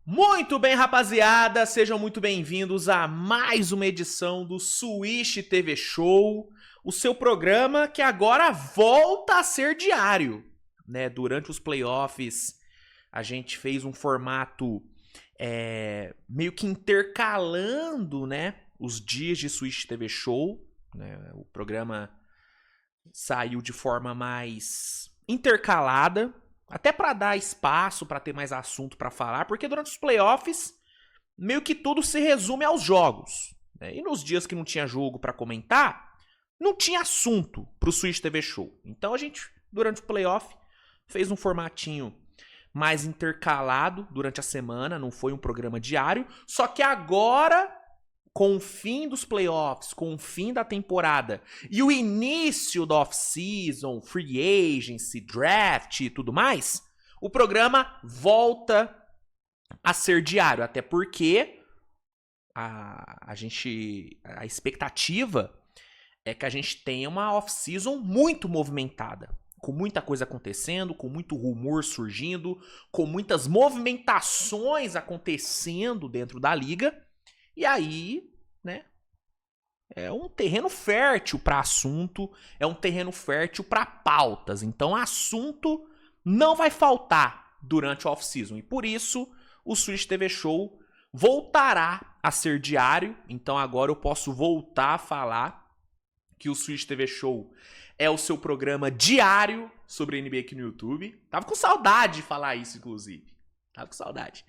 Muito bem, rapaziada, sejam muito bem-vindos a mais uma edição do Switch TV Show, o seu programa que agora volta a ser diário, né? Durante os playoffs, a gente fez um formato meio que intercalando, né? Os dias de Switch TV Show, né? O programa saiu de forma mais intercalada, até para dar espaço, para ter mais assunto para falar, porque durante os playoffs, meio que tudo se resume aos jogos, né? E nos dias que não tinha jogo para comentar, não tinha assunto pro Switch TV Show. Então a gente, durante o playoff, fez um formatinho mais intercalado durante a semana, não foi um programa diário, só que agora, com o fim dos playoffs, com o fim da temporada e o início da off-season, free agency, draft e tudo mais, o programa volta a ser diário, até porque a expectativa é que a gente tenha uma off-season muito movimentada, com muita coisa acontecendo, com muito rumor surgindo, com muitas movimentações acontecendo dentro da liga. E aí, né, é um terreno fértil para assunto, é um terreno fértil para pautas. Então, assunto não vai faltar durante a off-season. E por isso, o Switch TV Show voltará a ser diário. Então, agora eu posso voltar a falar que o Switch TV Show é o seu programa diário sobre NBA aqui no YouTube. Tava com saudade de falar isso, inclusive. Tava com saudade.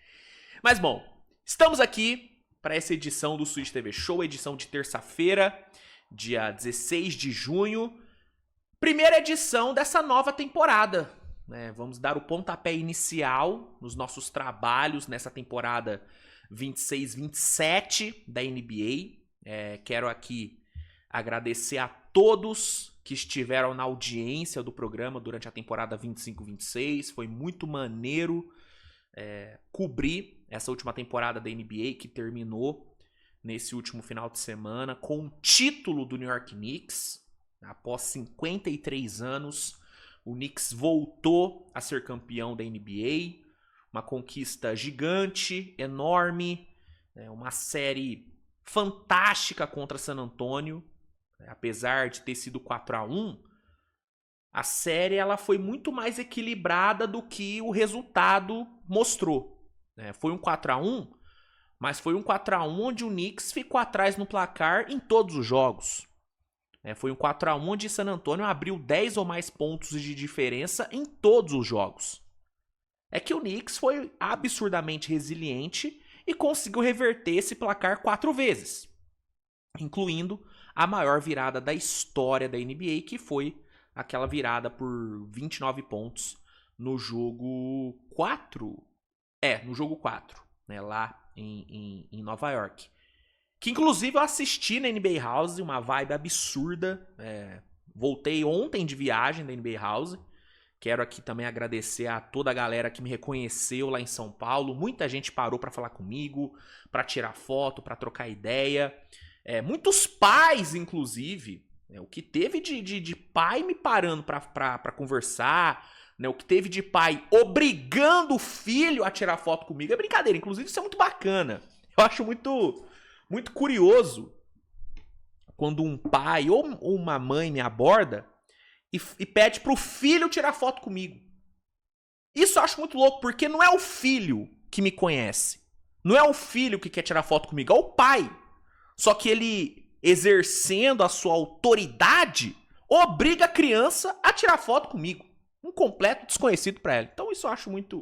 Mas, bom, estamos aqui para essa edição do Switch TV Show, edição de terça-feira, dia 16 de junho. Primeira edição dessa nova temporada, né? Vamos dar o pontapé inicial nos nossos trabalhos nessa temporada 26-27 da NBA. Quero aqui agradecer a todos que estiveram na audiência do programa durante a temporada 25-26. Foi muito maneiro cobrir essa última temporada da NBA que terminou nesse último final de semana com o título do New York Knicks. Após 53 anos, o Knicks voltou a ser campeão da NBA. Uma conquista gigante, enorme, uma série fantástica contra San Antonio. Apesar de ter sido 4-1, a série ela foi muito mais equilibrada do que o resultado mostrou. Foi um 4-1, mas foi um 4-1 onde o Knicks ficou atrás no placar em todos os jogos. Foi um 4-1 onde San Antonio abriu 10 ou mais pontos de diferença em todos os jogos. É que o Knicks foi absurdamente resiliente e conseguiu reverter esse placar 4 vezes, incluindo a maior virada da história da NBA, que foi aquela virada por 29 pontos no jogo 4. No jogo 4, né, lá em Nova York. Que inclusive eu assisti na NBA House, uma vibe absurda. Voltei ontem de viagem da NBA House. Quero aqui também agradecer a toda a galera que me reconheceu lá em São Paulo. Muita gente parou para falar comigo, para tirar foto, para trocar ideia. Muitos pais, inclusive, o que teve de pai me parando para conversar, né, o que teve de pai obrigando o filho a tirar foto comigo é brincadeira. Inclusive, isso é muito bacana. Eu acho muito curioso quando um pai ou uma mãe me aborda e pede pro filho tirar foto comigo. Isso eu acho muito louco, porque não é o filho que me conhece. Não é o filho que quer tirar foto comigo, é o pai. Só que ele, exercendo a sua autoridade, obriga a criança a tirar foto comigo. Um completo desconhecido pra ela. Então isso eu acho muito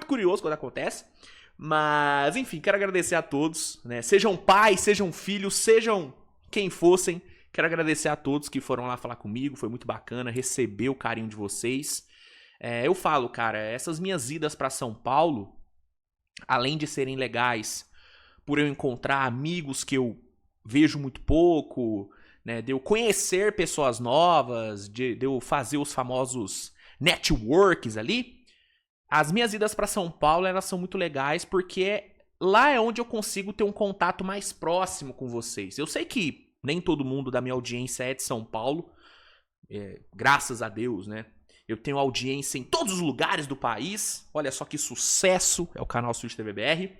curioso quando acontece. Mas, enfim, quero agradecer a todos, né? Sejam pais, sejam filhos, sejam quem fossem. Quero agradecer a todos que foram lá falar comigo. Foi muito bacana receber o carinho de vocês. Eu falo, cara, essas minhas idas pra São Paulo, além de serem legais por eu encontrar amigos que eu vejo muito pouco, né, de eu conhecer pessoas novas, de eu fazer os famosos networks ali, as minhas idas para São Paulo elas são muito legais porque lá é onde eu consigo ter um contato mais próximo com vocês. Eu sei que nem todo mundo da minha audiência é de São Paulo, graças a Deus, né? Eu tenho audiência em todos os lugares do país. Olha só que sucesso, é o canal Switch TVBR.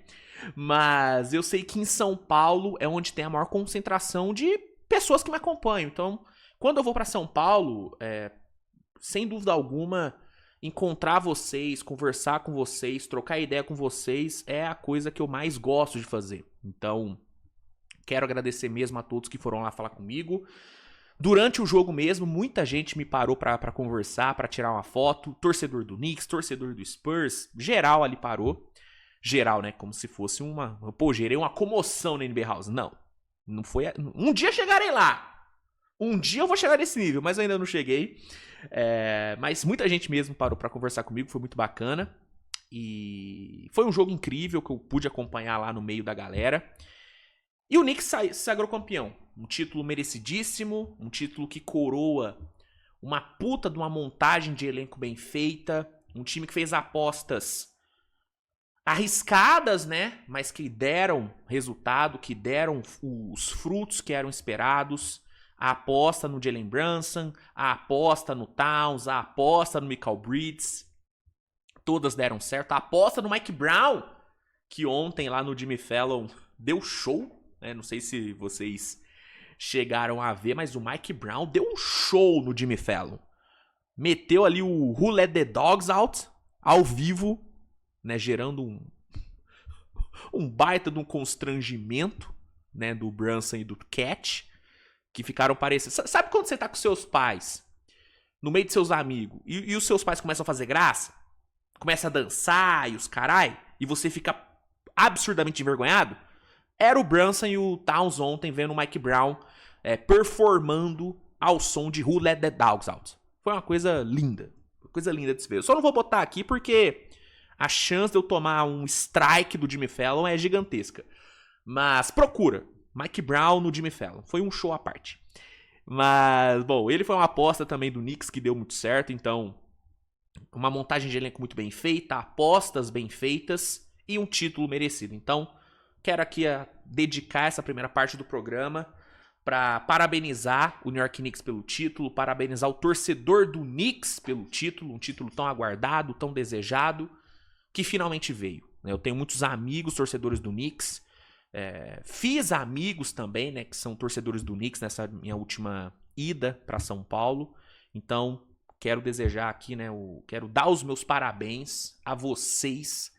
Mas eu sei que em São Paulo é onde tem a maior concentração de pessoas que me acompanham. Então, quando eu vou para São Paulo, sem dúvida alguma, encontrar vocês, conversar com vocês, trocar ideia com vocês é a coisa que eu mais gosto de fazer. Então, quero agradecer mesmo a todos que foram lá falar comigo. Durante o jogo mesmo, muita gente me parou pra conversar, pra tirar uma foto. Torcedor do Knicks, torcedor do Spurs, geral ali parou. Geral, né? Como se fosse uma... Pô, gerei uma comoção na NBA House. Não foi... Um dia chegarei lá. Um dia eu vou chegar nesse nível, mas eu ainda não cheguei. Mas muita gente mesmo parou pra conversar comigo, foi muito bacana. E foi um jogo incrível que eu pude acompanhar lá no meio da galera. E o Knicks se sagrou campeão. Um título merecidíssimo, um título que coroa uma puta de uma montagem de elenco bem feita, um time que fez apostas arriscadas, né? Mas que deram resultado, que deram os frutos que eram esperados. A aposta no Jalen Brunson, a aposta no Towns, a aposta no Mikal Bridges, todas deram certo. A aposta no Mike Brown, que ontem lá no Jimmy Fallon deu show. Não sei se vocês chegaram a ver, mas o Mike Brown deu um show no Jimmy Fallon. Meteu ali o Who Let the Dogs Out ao vivo, né, gerando um baita de um constrangimento, né, do Brunson e do Cat, que ficaram parecendo... Sabe quando você tá com seus pais, no meio de seus amigos, e os seus pais começam a fazer graça? Começa a dançar e os carai, e você fica absurdamente envergonhado? Era o Brunson e o Towns ontem vendo o Mike Brown performando ao som de Who Let the Dogs Out. Foi uma coisa linda de se ver. Eu só não vou botar aqui porque a chance de eu tomar um strike do Jimmy Fallon é gigantesca. Mas procura, Mike Brown no Jimmy Fallon. Foi um show à parte. Mas, bom, ele foi uma aposta também do Knicks que deu muito certo. Então, uma montagem de elenco muito bem feita, apostas bem feitas e um título merecido. Então, quero aqui dedicar essa primeira parte do programa para parabenizar o New York Knicks pelo título, parabenizar o torcedor do Knicks pelo título, um título tão aguardado, tão desejado, que finalmente veio. Eu tenho muitos amigos torcedores do Knicks, fiz amigos também, né, que são torcedores do Knicks nessa minha última ida para São Paulo. Então, quero desejar aqui, né, quero dar os meus parabéns a vocês,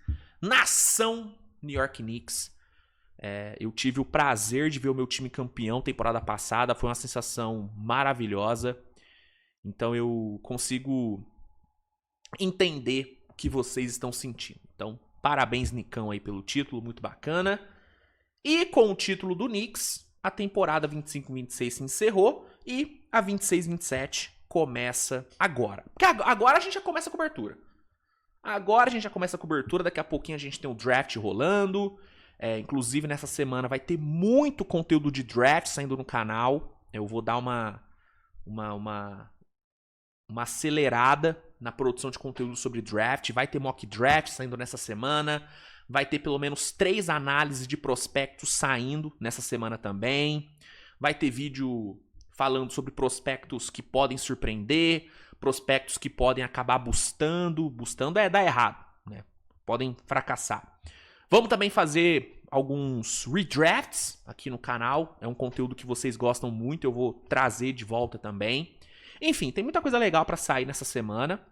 nação New York Knicks. Eu tive o prazer de ver o meu time campeão temporada passada, foi uma sensação maravilhosa. Então eu consigo entender o que vocês estão sentindo. Então, parabéns, Nicão, aí pelo título, muito bacana. E com o título do Knicks, a temporada 25-26 se encerrou e a 26-27 começa agora. Porque agora a gente já começa a cobertura. Daqui a pouquinho a gente tem o draft rolando. Inclusive nessa semana vai ter muito conteúdo de draft saindo no canal. Eu vou dar uma acelerada na produção de conteúdo sobre draft. Vai ter mock draft saindo nessa semana. Vai ter pelo menos 3 análises de prospectos saindo nessa semana também. Vai ter vídeo falando sobre prospectos que podem surpreender, prospectos que podem acabar bustando. Bustando dar errado, né? Podem fracassar. Vamos também fazer alguns redrafts aqui no canal. É um conteúdo que vocês gostam muito. Eu vou trazer de volta também. Enfim, tem muita coisa legal para sair nessa semana.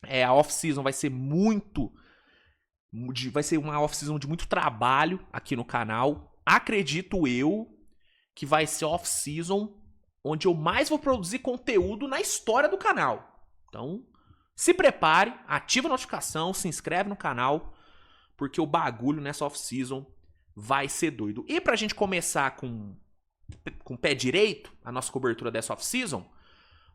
A off-season vai ser uma off-season de muito trabalho aqui no canal. Acredito eu que vai ser a off-season onde eu mais vou produzir conteúdo na história do canal. Então, se prepare, ativa a notificação, se inscreve no canal, porque o bagulho nessa off-season vai ser doido. E pra gente começar com o pé direito, a nossa cobertura dessa off-season,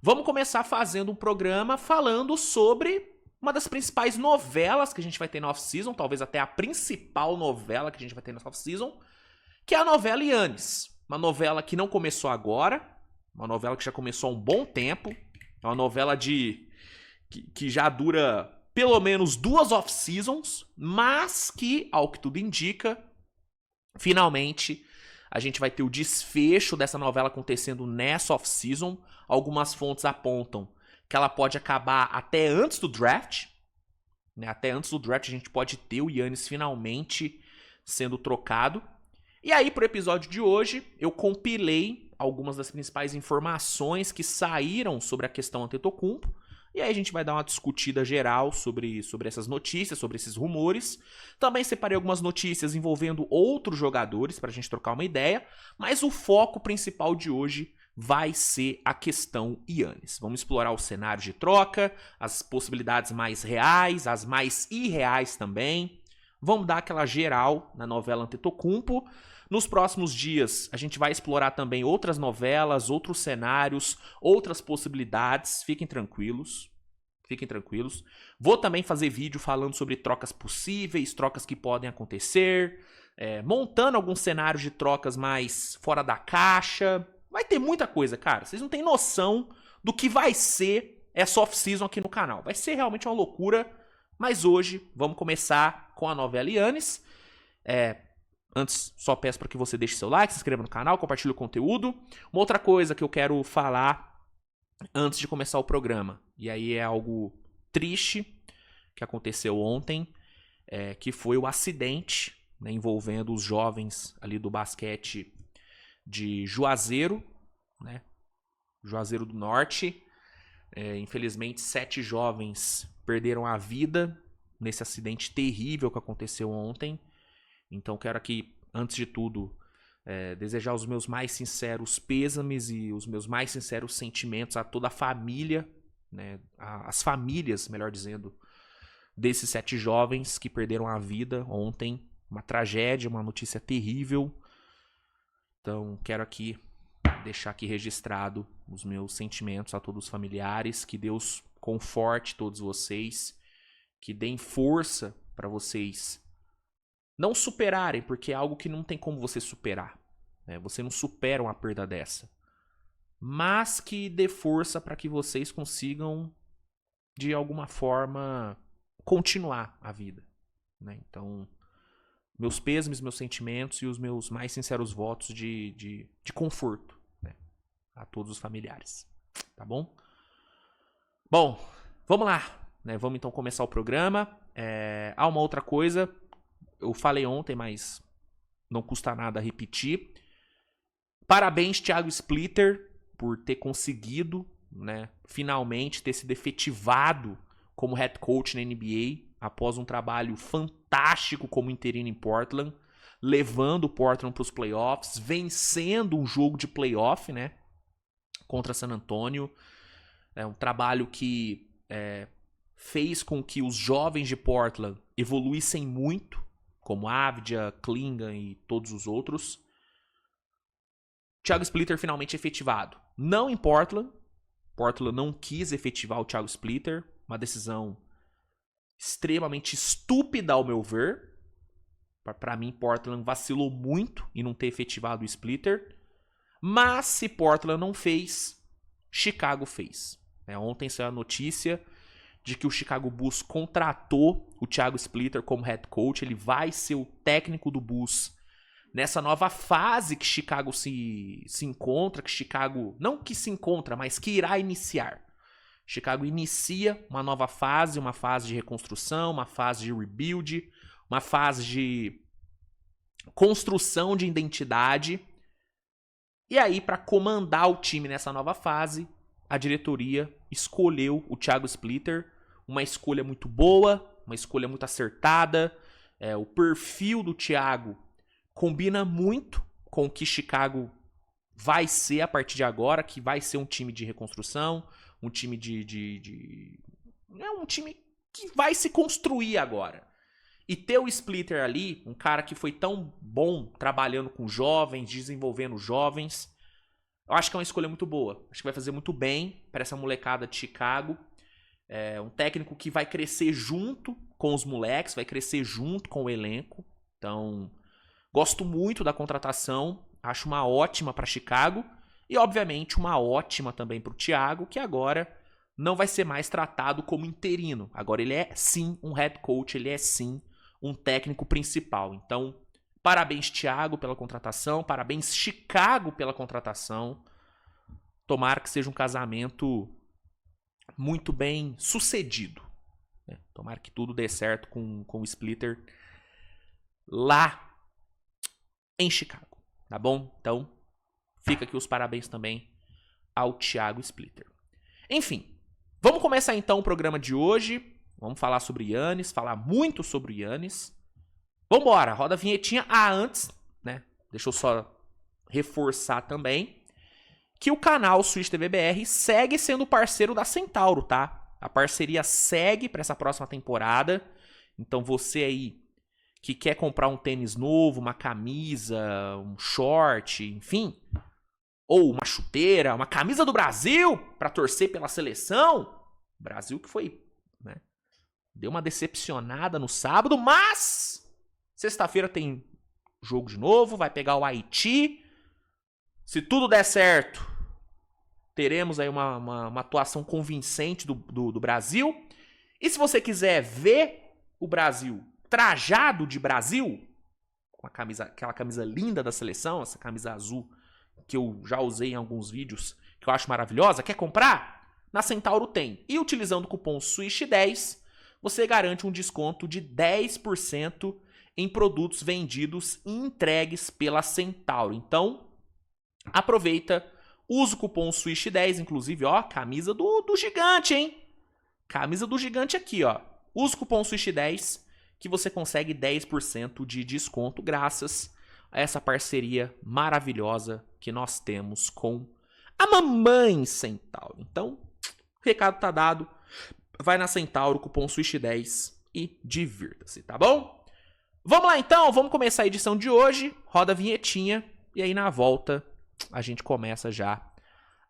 vamos começar fazendo um programa falando sobre uma das principais novelas que a gente vai ter na off-season, talvez até a principal novela que a gente vai ter nessa off-season, que é a novela Yannis. Uma novela que não começou agora, uma novela que já começou há um bom tempo, é uma novela que já dura pelo menos 2 off-seasons, mas que, ao que tudo indica, finalmente a gente vai ter o desfecho dessa novela acontecendo nessa off-season. Algumas fontes apontam que ela pode acabar até antes do draft. Né? Até antes do draft a gente pode ter o Giannis finalmente sendo trocado. E aí, pro episódio de hoje, eu compilei algumas das principais informações que saíram sobre a questão Antetokounmpo. E aí a gente vai dar uma discutida geral sobre essas notícias, sobre esses rumores. Também separei algumas notícias envolvendo outros jogadores para a gente trocar uma ideia. Mas o foco principal de hoje vai ser a questão Giannis. Vamos explorar os cenários de troca, as possibilidades mais reais, as mais irreais também. Vamos dar aquela geral na novela Antetokounmpo. Nos próximos dias, a gente vai explorar também outras novelas, outros cenários, outras possibilidades. Fiquem tranquilos. Fiquem tranquilos. Vou também fazer vídeo falando sobre trocas possíveis, trocas que podem acontecer, montando alguns cenários de trocas mais fora da caixa. Vai ter muita coisa, cara. Vocês não têm noção do que vai ser essa off-season aqui no canal. Vai ser realmente uma loucura. Mas hoje, vamos começar com a novela Giannis. Antes, só peço para que você deixe seu like, se inscreva no canal, compartilhe o conteúdo. Uma outra coisa que eu quero falar antes de começar o programa, e aí é algo triste que aconteceu ontem, que foi o acidente, né, envolvendo os jovens ali do basquete de Juazeiro, né, Juazeiro do Norte. Infelizmente, 7 jovens perderam a vida nesse acidente terrível que aconteceu ontem. Então quero aqui, antes de tudo, desejar os meus mais sinceros pêsames e os meus mais sinceros sentimentos a toda a família, né, as famílias, melhor dizendo, desses 7 jovens que perderam a vida ontem. Uma tragédia, uma notícia terrível. Então quero aqui deixar aqui registrado os meus sentimentos a todos os familiares. Que Deus conforte todos vocês, que deem força para vocês não superarem, porque é algo que não tem como você superar. Né? Você não supera uma perda dessa. Mas que dê força para que vocês consigam, de alguma forma, continuar a vida. Né? Então, meus pêsames, meus sentimentos e os meus mais sinceros votos de conforto, né, a todos os familiares. Tá bom? Bom, vamos lá. Né? Vamos então começar o programa. Há uma outra coisa. Eu falei ontem, mas não custa nada repetir. Parabéns, Thiago Splitter, por ter conseguido, né, finalmente ter sido efetivado como head coach na NBA, após um trabalho fantástico como interino em Portland, levando o Portland para os playoffs, vencendo um jogo de playoff, né, contra San Antonio. É um trabalho que fez com que os jovens de Portland evoluíssem muito, como Avdija, Clingan e todos os outros. Thiago Splitter finalmente efetivado. Não em Portland. Portland não quis efetivar o Thiago Splitter. Uma decisão extremamente estúpida, ao meu ver. Para mim, Portland vacilou muito em não ter efetivado o Splitter. Mas se Portland não fez, Chicago fez. Ontem saiu a notícia de que o Chicago Bulls contratou o Thiago Splitter como head coach. Ele vai ser o técnico do Bulls nessa nova fase que Chicago se encontra, que Chicago, não que se encontra, mas que irá iniciar. Chicago inicia uma nova fase, uma fase de reconstrução, uma fase de rebuild, uma fase de construção de identidade. E aí, para comandar o time nessa nova fase, a diretoria escolheu o Thiago Splitter. Uma escolha muito boa, uma escolha muito acertada. O perfil do Thiago combina muito com o que Chicago vai ser a partir de agora, que vai ser um time de reconstrução, um time um time que vai se construir agora. E ter o Splitter ali, um cara que foi tão bom trabalhando com jovens, desenvolvendo jovens, eu acho que é uma escolha muito boa. Acho que vai fazer muito bem para essa molecada de Chicago. Um técnico que vai crescer junto com os moleques, vai crescer junto com o elenco. Então, gosto muito da contratação, acho uma ótima para Chicago e, obviamente, uma ótima também para o Thiago, que agora não vai ser mais tratado como interino. Agora ele é, sim, um head coach, ele é, sim, um técnico principal. Então, parabéns, Thiago, pela contratação, parabéns, Chicago, pela contratação. Tomara que seja um casamento muito bem sucedido. Né? Tomara que tudo dê certo com o Splitter lá em Chicago, tá bom? Então, fica aqui os parabéns também ao Thiago Splitter. Enfim, vamos começar então o programa de hoje. Vamos falar sobre Yannis, falar muito sobre Yannis. Vambora, roda a vinhetinha. Antes, né? Deixa eu só reforçar também que o canal Switch TV BR segue sendo parceiro da Centauro, tá? A parceria segue para essa próxima temporada. Então você aí que quer comprar um tênis novo, uma camisa, um short, enfim, ou uma chuteira, uma camisa do Brasil para torcer pela seleção. Brasil que foi, né? Deu uma decepcionada no sábado, mas sexta-feira tem jogo de novo, vai pegar o Haiti. Se tudo der certo, teremos aí uma atuação convincente do Brasil. E se você quiser ver o Brasil trajado de Brasil, com aquela camisa linda da seleção, essa camisa azul que eu já usei em alguns vídeos, que eu acho maravilhosa, quer comprar? Na Centauro tem. E utilizando o cupom SWISH10, você garante um desconto de 10% em produtos vendidos e entregues pela Centauro. Então, aproveita, usa o cupom SWISH10, inclusive, ó, camisa do gigante, hein? Camisa do gigante aqui, ó. Usa o cupom SWISH10 que você consegue 10% de desconto graças a essa parceria maravilhosa que nós temos com a mamãe Centauro. Então, o recado tá dado. Vai na Centauro, cupom SWISH10 e divirta-se, tá bom? Vamos lá então, vamos começar a edição de hoje. Roda a vinhetinha e aí na volta a gente começa já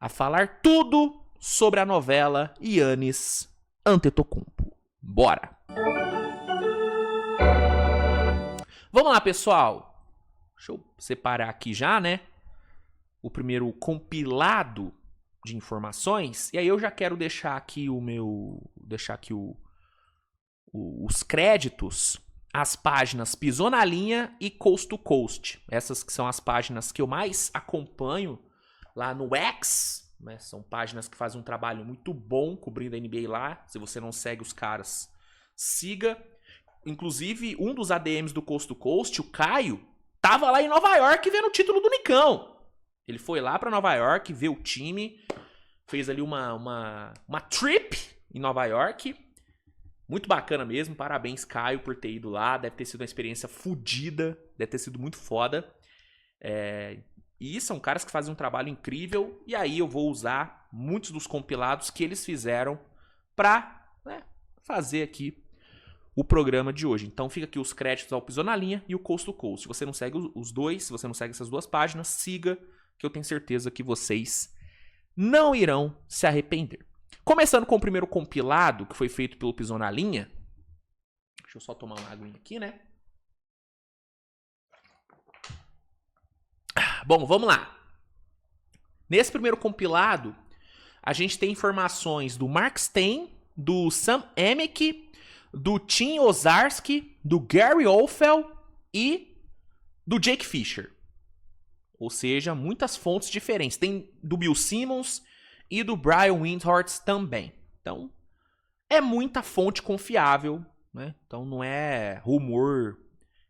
a falar tudo sobre a novela Yannis Antetokounmpo. Bora! Vamos lá, pessoal. Deixa eu separar aqui já, né? O primeiro compilado de informações. E aí eu já quero deixar aqui os créditos, as páginas Pisou na Linha e Coast to Coast. Essas que são as páginas que eu mais acompanho lá no X, né? São páginas que fazem um trabalho muito bom cobrindo a NBA lá. Se você não segue os caras, siga. Inclusive, um dos ADMs do Coast to Coast, o Caio, tava lá em Nova York vendo o título do Nicão. Ele foi lá pra Nova York ver o time, fez ali uma trip em Nova York. Muito bacana mesmo, parabéns, Caio, por ter ido lá. Deve ter sido uma experiência fodida, deve ter sido muito foda. E são caras que fazem um trabalho incrível. E aí eu vou usar muitos dos compilados que eles fizeram pra, né, fazer aqui o programa de hoje. Então fica aqui os créditos ao Pisou na Linha e o Coast to Coast. Se você não segue os dois, se você não segue essas duas páginas, siga, que eu tenho certeza que vocês não irão se arrepender. Começando com o primeiro compilado, que foi feito pelo Pisou na Linha. Deixa eu só tomar uma aguinha aqui, né? Bom, vamos lá. Nesse primeiro compilado, a gente tem informações do Mark Stein, do Sam Amick, do Tim Ozarski, do Gary Oldfell e do Jake Fisher. Ou seja, muitas fontes diferentes. Tem do Bill Simmons e do Brian Windhorst também. Então, é muita fonte confiável, né? Então, não é rumor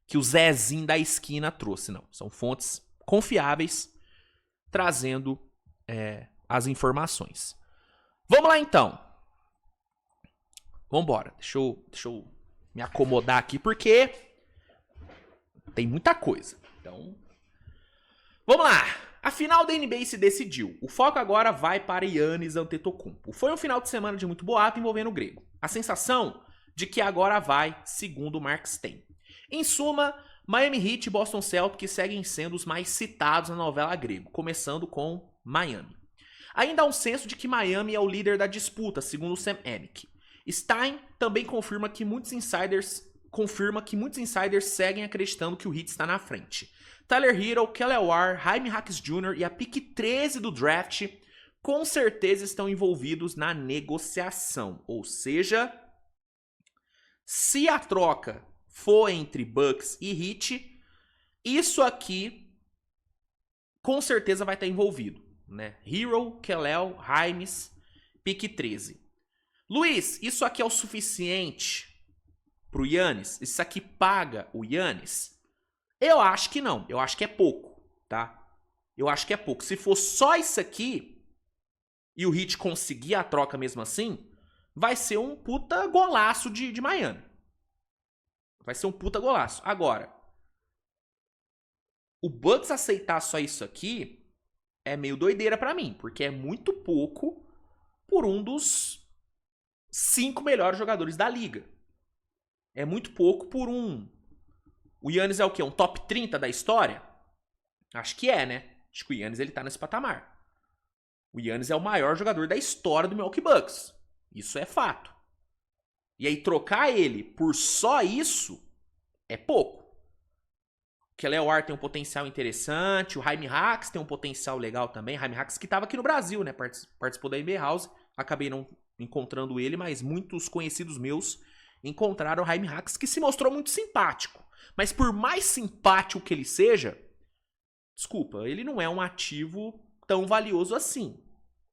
que o Zezinho da esquina trouxe, não. São fontes confiáveis trazendo as informações. Vamos lá, então. Vambora. Deixa eu me acomodar aqui, porque tem muita coisa. Então, vamos lá. A final da NBA se decidiu. O foco agora vai para Yannis Antetokounmpo. Foi um final de semana de muito boato envolvendo o grego. A sensação de que agora vai, segundo Mark Stein. Em suma, Miami Heat e Boston Celtics seguem sendo os mais citados na novela grego, começando com Miami. Ainda há um senso de que Miami é o líder da disputa, segundo Sam Amick. Stein também confirma que muitos insiders seguem acreditando que o Heat está na frente. Tyler Herro, Kelly Oubre, Jaime Jaquez Jr. e a pick 13 do draft com certeza estão envolvidos na negociação. Ou seja, se a troca for entre Bucks e Heat, isso aqui com certeza vai estar envolvido, né? Herro, Kelly, Jaimes, pick 13. Luiz, isso aqui é o suficiente pro Giannis? Isso aqui paga o Giannis? Eu acho que não. Eu acho que é pouco, tá? Eu acho que é pouco. Se for só isso aqui e o Heat conseguir a troca mesmo assim, vai ser um puta golaço de Miami. Vai ser um puta golaço. Agora, o Bucks aceitar só isso aqui é meio doideira pra mim, porque é muito pouco por um dos 5 melhores jogadores da liga. É muito pouco por um... O Giannis é o quê? Um top 30 da história? Acho que é, né? Acho que o Giannis ele tá nesse patamar. O Giannis é o maior jogador da história do Milwaukee Bucks. Isso é fato. E aí trocar ele por só isso é pouco. O Kelewar tem um potencial interessante, o Jaime Hacks tem um potencial legal também. Jaime Hacks que estava aqui no Brasil, né? Participou da NBA House. Acabei não encontrando ele, mas muitos conhecidos meus encontraram o Jaime Hacks, que se mostrou muito simpático. Mas por mais simpático que ele seja, desculpa, ele não é um ativo tão valioso assim.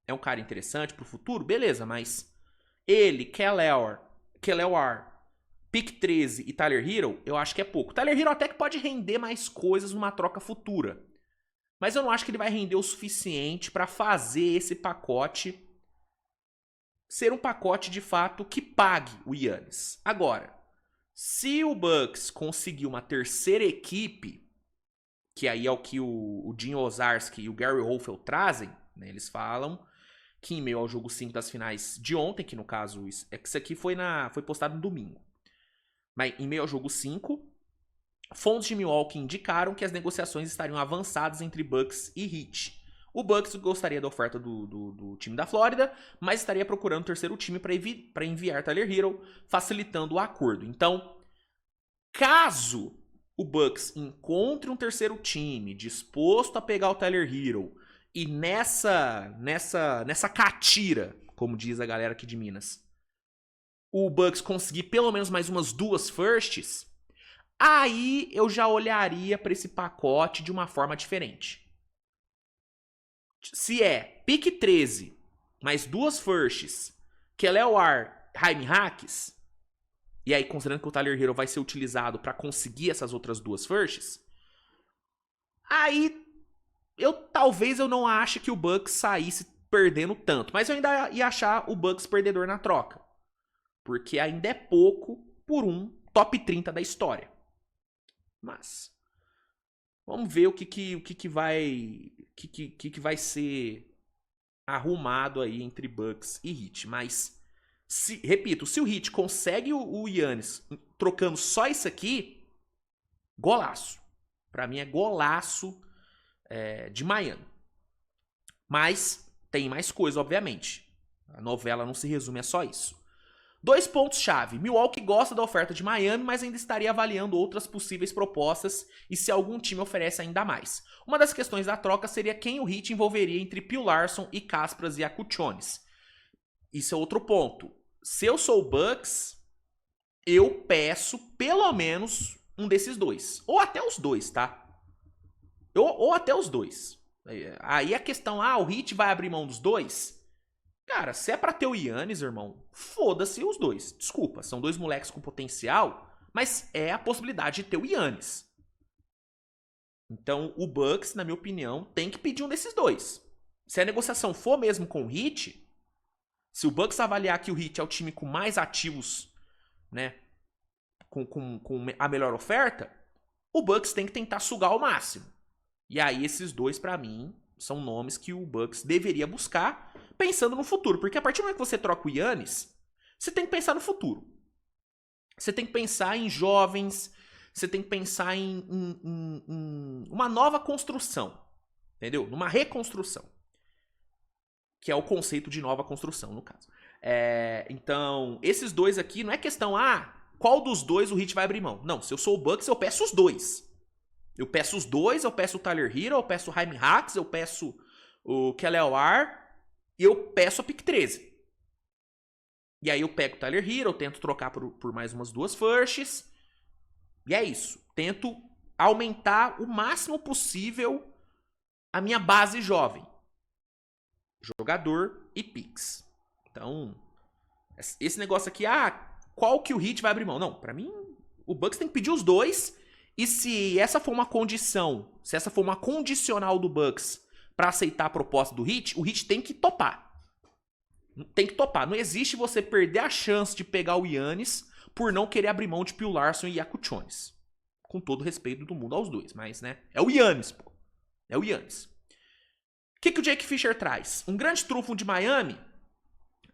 É um cara interessante pro futuro? Beleza, mas ele, Kelewar, Pick 13 e Tyler Hero, eu acho que é pouco. Tyler Hero até que pode render mais coisas numa troca futura. Mas eu não acho que ele vai render o suficiente para fazer esse pacote ser um pacote de fato que pague o Giannis. Agora, se o Bucks conseguir uma terceira equipe, que aí é o que o Jim Owczarski e o Gary Hoffel trazem, né, eles falam que em meio ao jogo 5 das finais de ontem, que no caso isso aqui foi postado no domingo, mas em meio ao jogo 5, fontes de Milwaukee indicaram que as negociações estariam avançadas entre Bucks e Heat. O Bucks gostaria da oferta do time da Flórida, mas estaria procurando um terceiro time para enviar Tyler Hero, facilitando o acordo. Então, caso o Bucks encontre um terceiro time disposto a pegar o Tyler Hero e nessa catira, como diz a galera aqui de Minas, o Bucks conseguir pelo menos mais umas 2 firsts, aí eu já olharia para esse pacote de uma forma diferente. Se é pick 13, mais 2 firsts, Kelewar, Jaime Hacks, e aí considerando que o Tyler Hero vai ser utilizado para conseguir essas outras 2 firsts, aí talvez eu não ache que o Bucks saísse perdendo tanto, mas eu ainda ia achar o Bucks perdedor na troca, porque ainda é pouco por um top 30 da história. Mas vamos ver o que vai ser arrumado aí entre Bucks e Heat. Mas, repito, se o Heat consegue o Giannis trocando só isso aqui, golaço. Pra mim é golaço de Miami. Mas tem mais coisa, obviamente. A novela não se resume a só isso. 2 pontos-chave. Milwaukee gosta da oferta de Miami, mas ainda estaria avaliando outras possíveis propostas e se algum time oferece ainda mais. Uma das questões da troca seria quem o Heat envolveria entre Pio Larson e Kaspras e Akuchonis. Isso é outro ponto. Se eu sou o Bucks, eu peço pelo menos um desses dois. Ou até os dois, tá? Ou até os dois. Aí a questão, o Heat vai abrir mão dos dois? Cara, se é pra ter o Giannis, irmão, foda-se os dois. Desculpa, são 2 moleques com potencial, mas é a possibilidade de ter o Giannis. Então, o Bucks, na minha opinião, tem que pedir um desses dois. Se a negociação for mesmo com o Heat, se o Bucks avaliar que o Heat é o time com mais ativos, né, com a melhor oferta, o Bucks tem que tentar sugar ao máximo. E aí, esses dois, pra mim, são nomes que o Bucks deveria buscar, pensando no futuro. Porque a partir do momento que você troca o Giannis, você tem que pensar no futuro. Você tem que pensar em jovens, você tem que pensar em uma nova construção. Entendeu? Numa reconstrução. Que é o conceito de nova construção, no caso. Então, esses dois aqui, não é questão, qual dos dois o Heat vai abrir mão? Não, se eu sou o Bucks, eu peço os dois. Eu peço os dois, eu peço o Tyler Hero, eu peço o Jaime Hacks, eu peço o Kelewar e eu peço a pick 13. E aí eu pego o Tyler Hero, eu tento trocar por mais umas 2 firsts. E é isso. Tento aumentar o máximo possível a minha base jovem. Jogador e picks. Então, Esse negócio aqui, qual que o Heat vai abrir mão? Não, pra mim, o Bucks tem que pedir os dois. E se essa for uma condição, se essa for uma condicional do Bucks pra aceitar a proposta do Heat, o Heat tem que topar. Tem que topar. Não existe você perder a chance de pegar o Giannis por não querer abrir mão de Phil Larson e Yakuchonis. Com todo o respeito do mundo aos dois, mas, né? É o Giannis, pô. É o Giannis. O que o Jake Fisher traz? Um grande trunfo de Miami,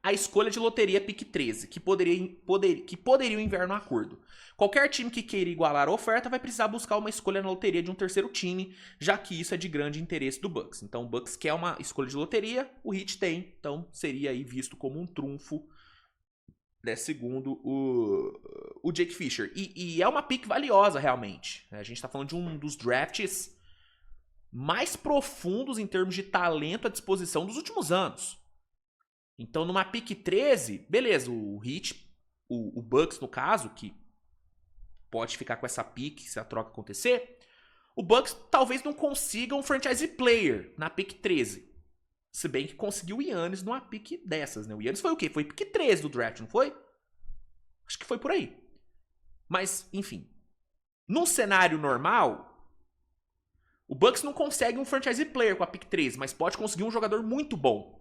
a escolha de loteria pick 13, que poderiam enviar no acordo. Qualquer time que queira igualar a oferta vai precisar buscar uma escolha na loteria de um terceiro time, já que isso é de grande interesse do Bucks. Então o Bucks quer uma escolha de loteria, o Heat tem, então seria aí visto como um trunfo, né, segundo o Jake Fisher. E é uma pick valiosa, realmente. A gente tá falando de um dos drafts mais profundos em termos de talento à disposição dos últimos anos. Então, numa pick 13, beleza, o Heat, o Bucks no caso, que pode ficar com essa pick se a troca acontecer, o Bucks talvez não consiga um franchise player na pick 13. Se bem que conseguiu o Giannis numa pick dessas, né? O Giannis foi o quê? Foi pick 13 do draft, não foi? Acho que foi por aí. Mas, enfim. Num cenário normal, o Bucks não consegue um franchise player com a pick 13, mas pode conseguir um jogador muito bom.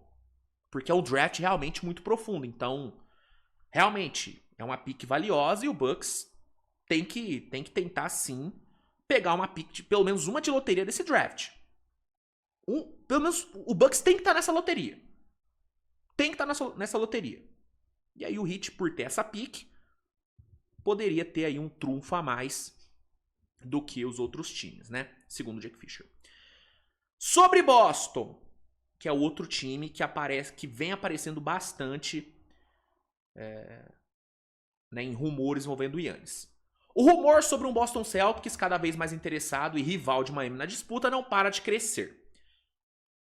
Porque é um draft realmente muito profundo. Então, realmente, é uma pick valiosa e o Bucks tem que tentar, sim, pegar uma pick, pelo menos uma de loteria desse draft. Pelo menos o Bucks tem que estar nessa loteria. Tem que estar nessa loteria. E aí o Heat, por ter essa pick, poderia ter aí um trunfo a mais do que os outros times, né? Segundo o Jake Fisher. Sobre Boston, que é o outro time que vem aparecendo bastante né, em rumores envolvendo o Giannis. O rumor sobre um Boston Celtics cada vez mais interessado e rival de Miami na disputa não para de crescer.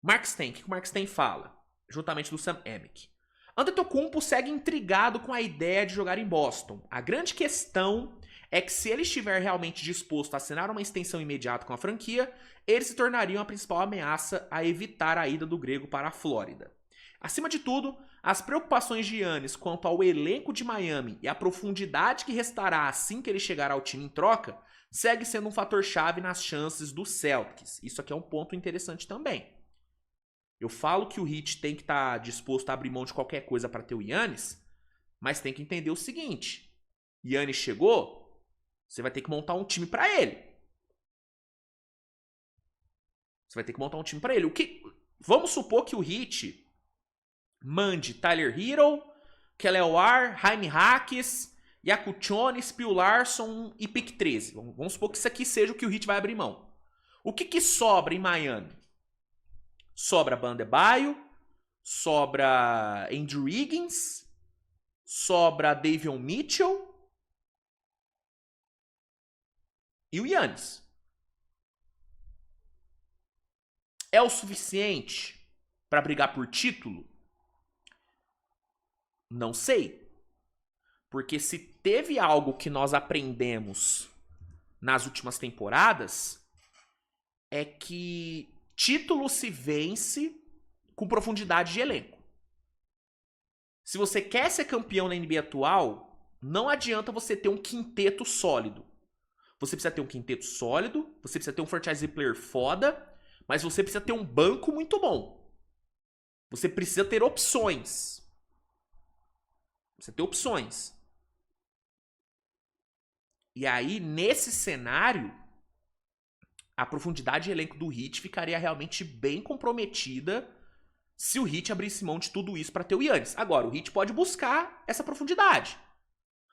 Mark Stein, o que o Mark Stein fala? Juntamente do Sam Amick. Antetokounmpo segue intrigado com a ideia de jogar em Boston. A grande questão é que se ele estiver realmente disposto a assinar uma extensão imediata com a franquia, eles se tornariam a principal ameaça a evitar a ida do grego para a Flórida. Acima de tudo, as preocupações de Giannis quanto ao elenco de Miami e a profundidade que restará assim que ele chegar ao time em troca, segue sendo um fator-chave nas chances do Celtics. Isso aqui é um ponto interessante também. Eu falo que o Heat tem que estar disposto a abrir mão de qualquer coisa para ter o Giannis, mas tem que entender o seguinte. Giannis chegou, você vai ter que montar um time para ele. Você vai ter que montar um time para ele. Vamos supor que o Heat mande Tyler Hero, Kelewar, Jaime Jaques, Yakuchonis, Phil Larson e pick 13. Vamos supor que isso aqui seja o que o Heat vai abrir mão. O que sobra em Miami? Sobra Bam Adebayo, sobra Andrew Wiggins, sobra Davion Mitchell e o Giannis. É o suficiente para brigar por título? Não sei. Porque se teve algo que nós aprendemos nas últimas temporadas, é que título se vence com profundidade de elenco. Se você quer ser campeão na NBA atual, não adianta você ter um quinteto sólido. Você precisa ter um quinteto sólido, você precisa ter um franchise player foda, mas você precisa ter um banco muito bom. Você precisa ter opções. Você tem opções. E aí, nesse cenário, a profundidade de elenco do Heat ficaria realmente bem comprometida se o Heat abrisse mão de tudo isso para ter o Giannis. Agora, o Heat pode buscar essa profundidade.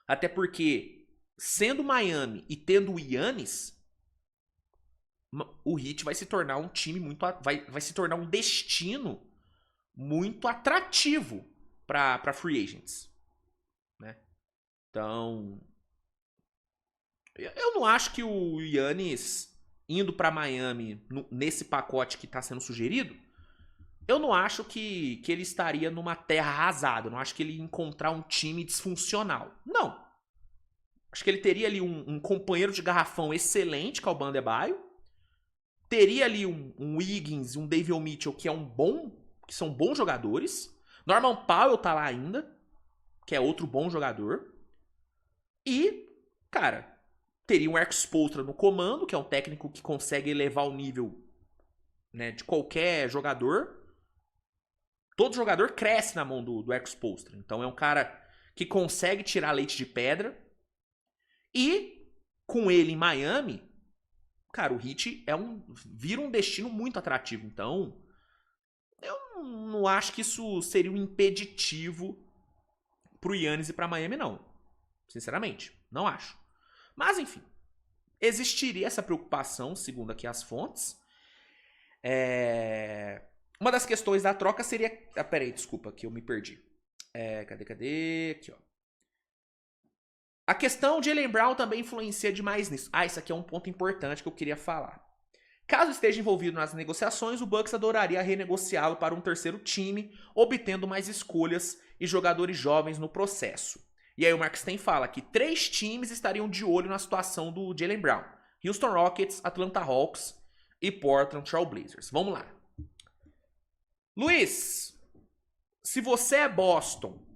Até porque, sendo Miami e tendo o Giannis, o Heat vai se tornar um time muito... Vai se tornar um destino muito atrativo para free agents. Né? Então, eu não acho que o Giannis indo para Miami nesse pacote que está sendo sugerido, eu não acho que ele estaria numa terra arrasada. Eu não acho que ele ia encontrar um time disfuncional. Não. Acho que ele teria ali um companheiro de garrafão excelente, que é o Bam Adebayo. Teria ali um Wiggins e um Davion Mitchell, que são bons jogadores. Norman Powell tá lá ainda. que é outro bom jogador. E, cara, teria um Erik Spoelstra no comando, que é um técnico que consegue elevar o nível, né, de qualquer jogador. Todo jogador cresce na mão do Erik Spoelstra. Então é um cara que consegue tirar leite de pedra. E com ele em Miami, cara, o Heat vira um destino muito atrativo. Então, eu não acho que isso seria um impeditivo pro Giannis e pra Miami, não. Sinceramente, não acho. Mas, enfim, existiria essa preocupação, segundo aqui as fontes. Uma das questões da troca seria... peraí, desculpa, que eu me perdi. Cadê? Aqui, ó. A questão de Jaylen Brown também influencia demais nisso. Isso aqui é um ponto importante que eu queria falar. Caso esteja envolvido nas negociações, o Bucks adoraria renegociá-lo para um terceiro time, obtendo mais escolhas e jogadores jovens no processo. E aí o Mark Stein fala que 3 times estariam de olho na situação do Jaylen Brown. Houston Rockets, Atlanta Hawks e Portland Trail Blazers. Vamos lá. Luiz, se você é Boston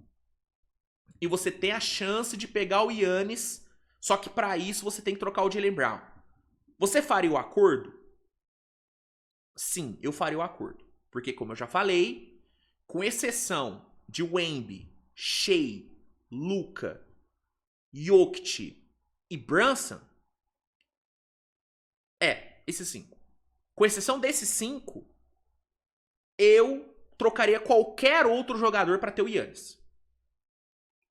e você tem a chance de pegar o Giannis, só que para isso você tem que trocar o Jaylen Brown, você faria o acordo? Sim, eu faria o acordo. Porque, como eu já falei, com exceção de Wemby, Shea, Luka, Jokic e Brunson, esses 5. Com exceção desses 5, eu trocaria qualquer outro jogador para ter o Giannis.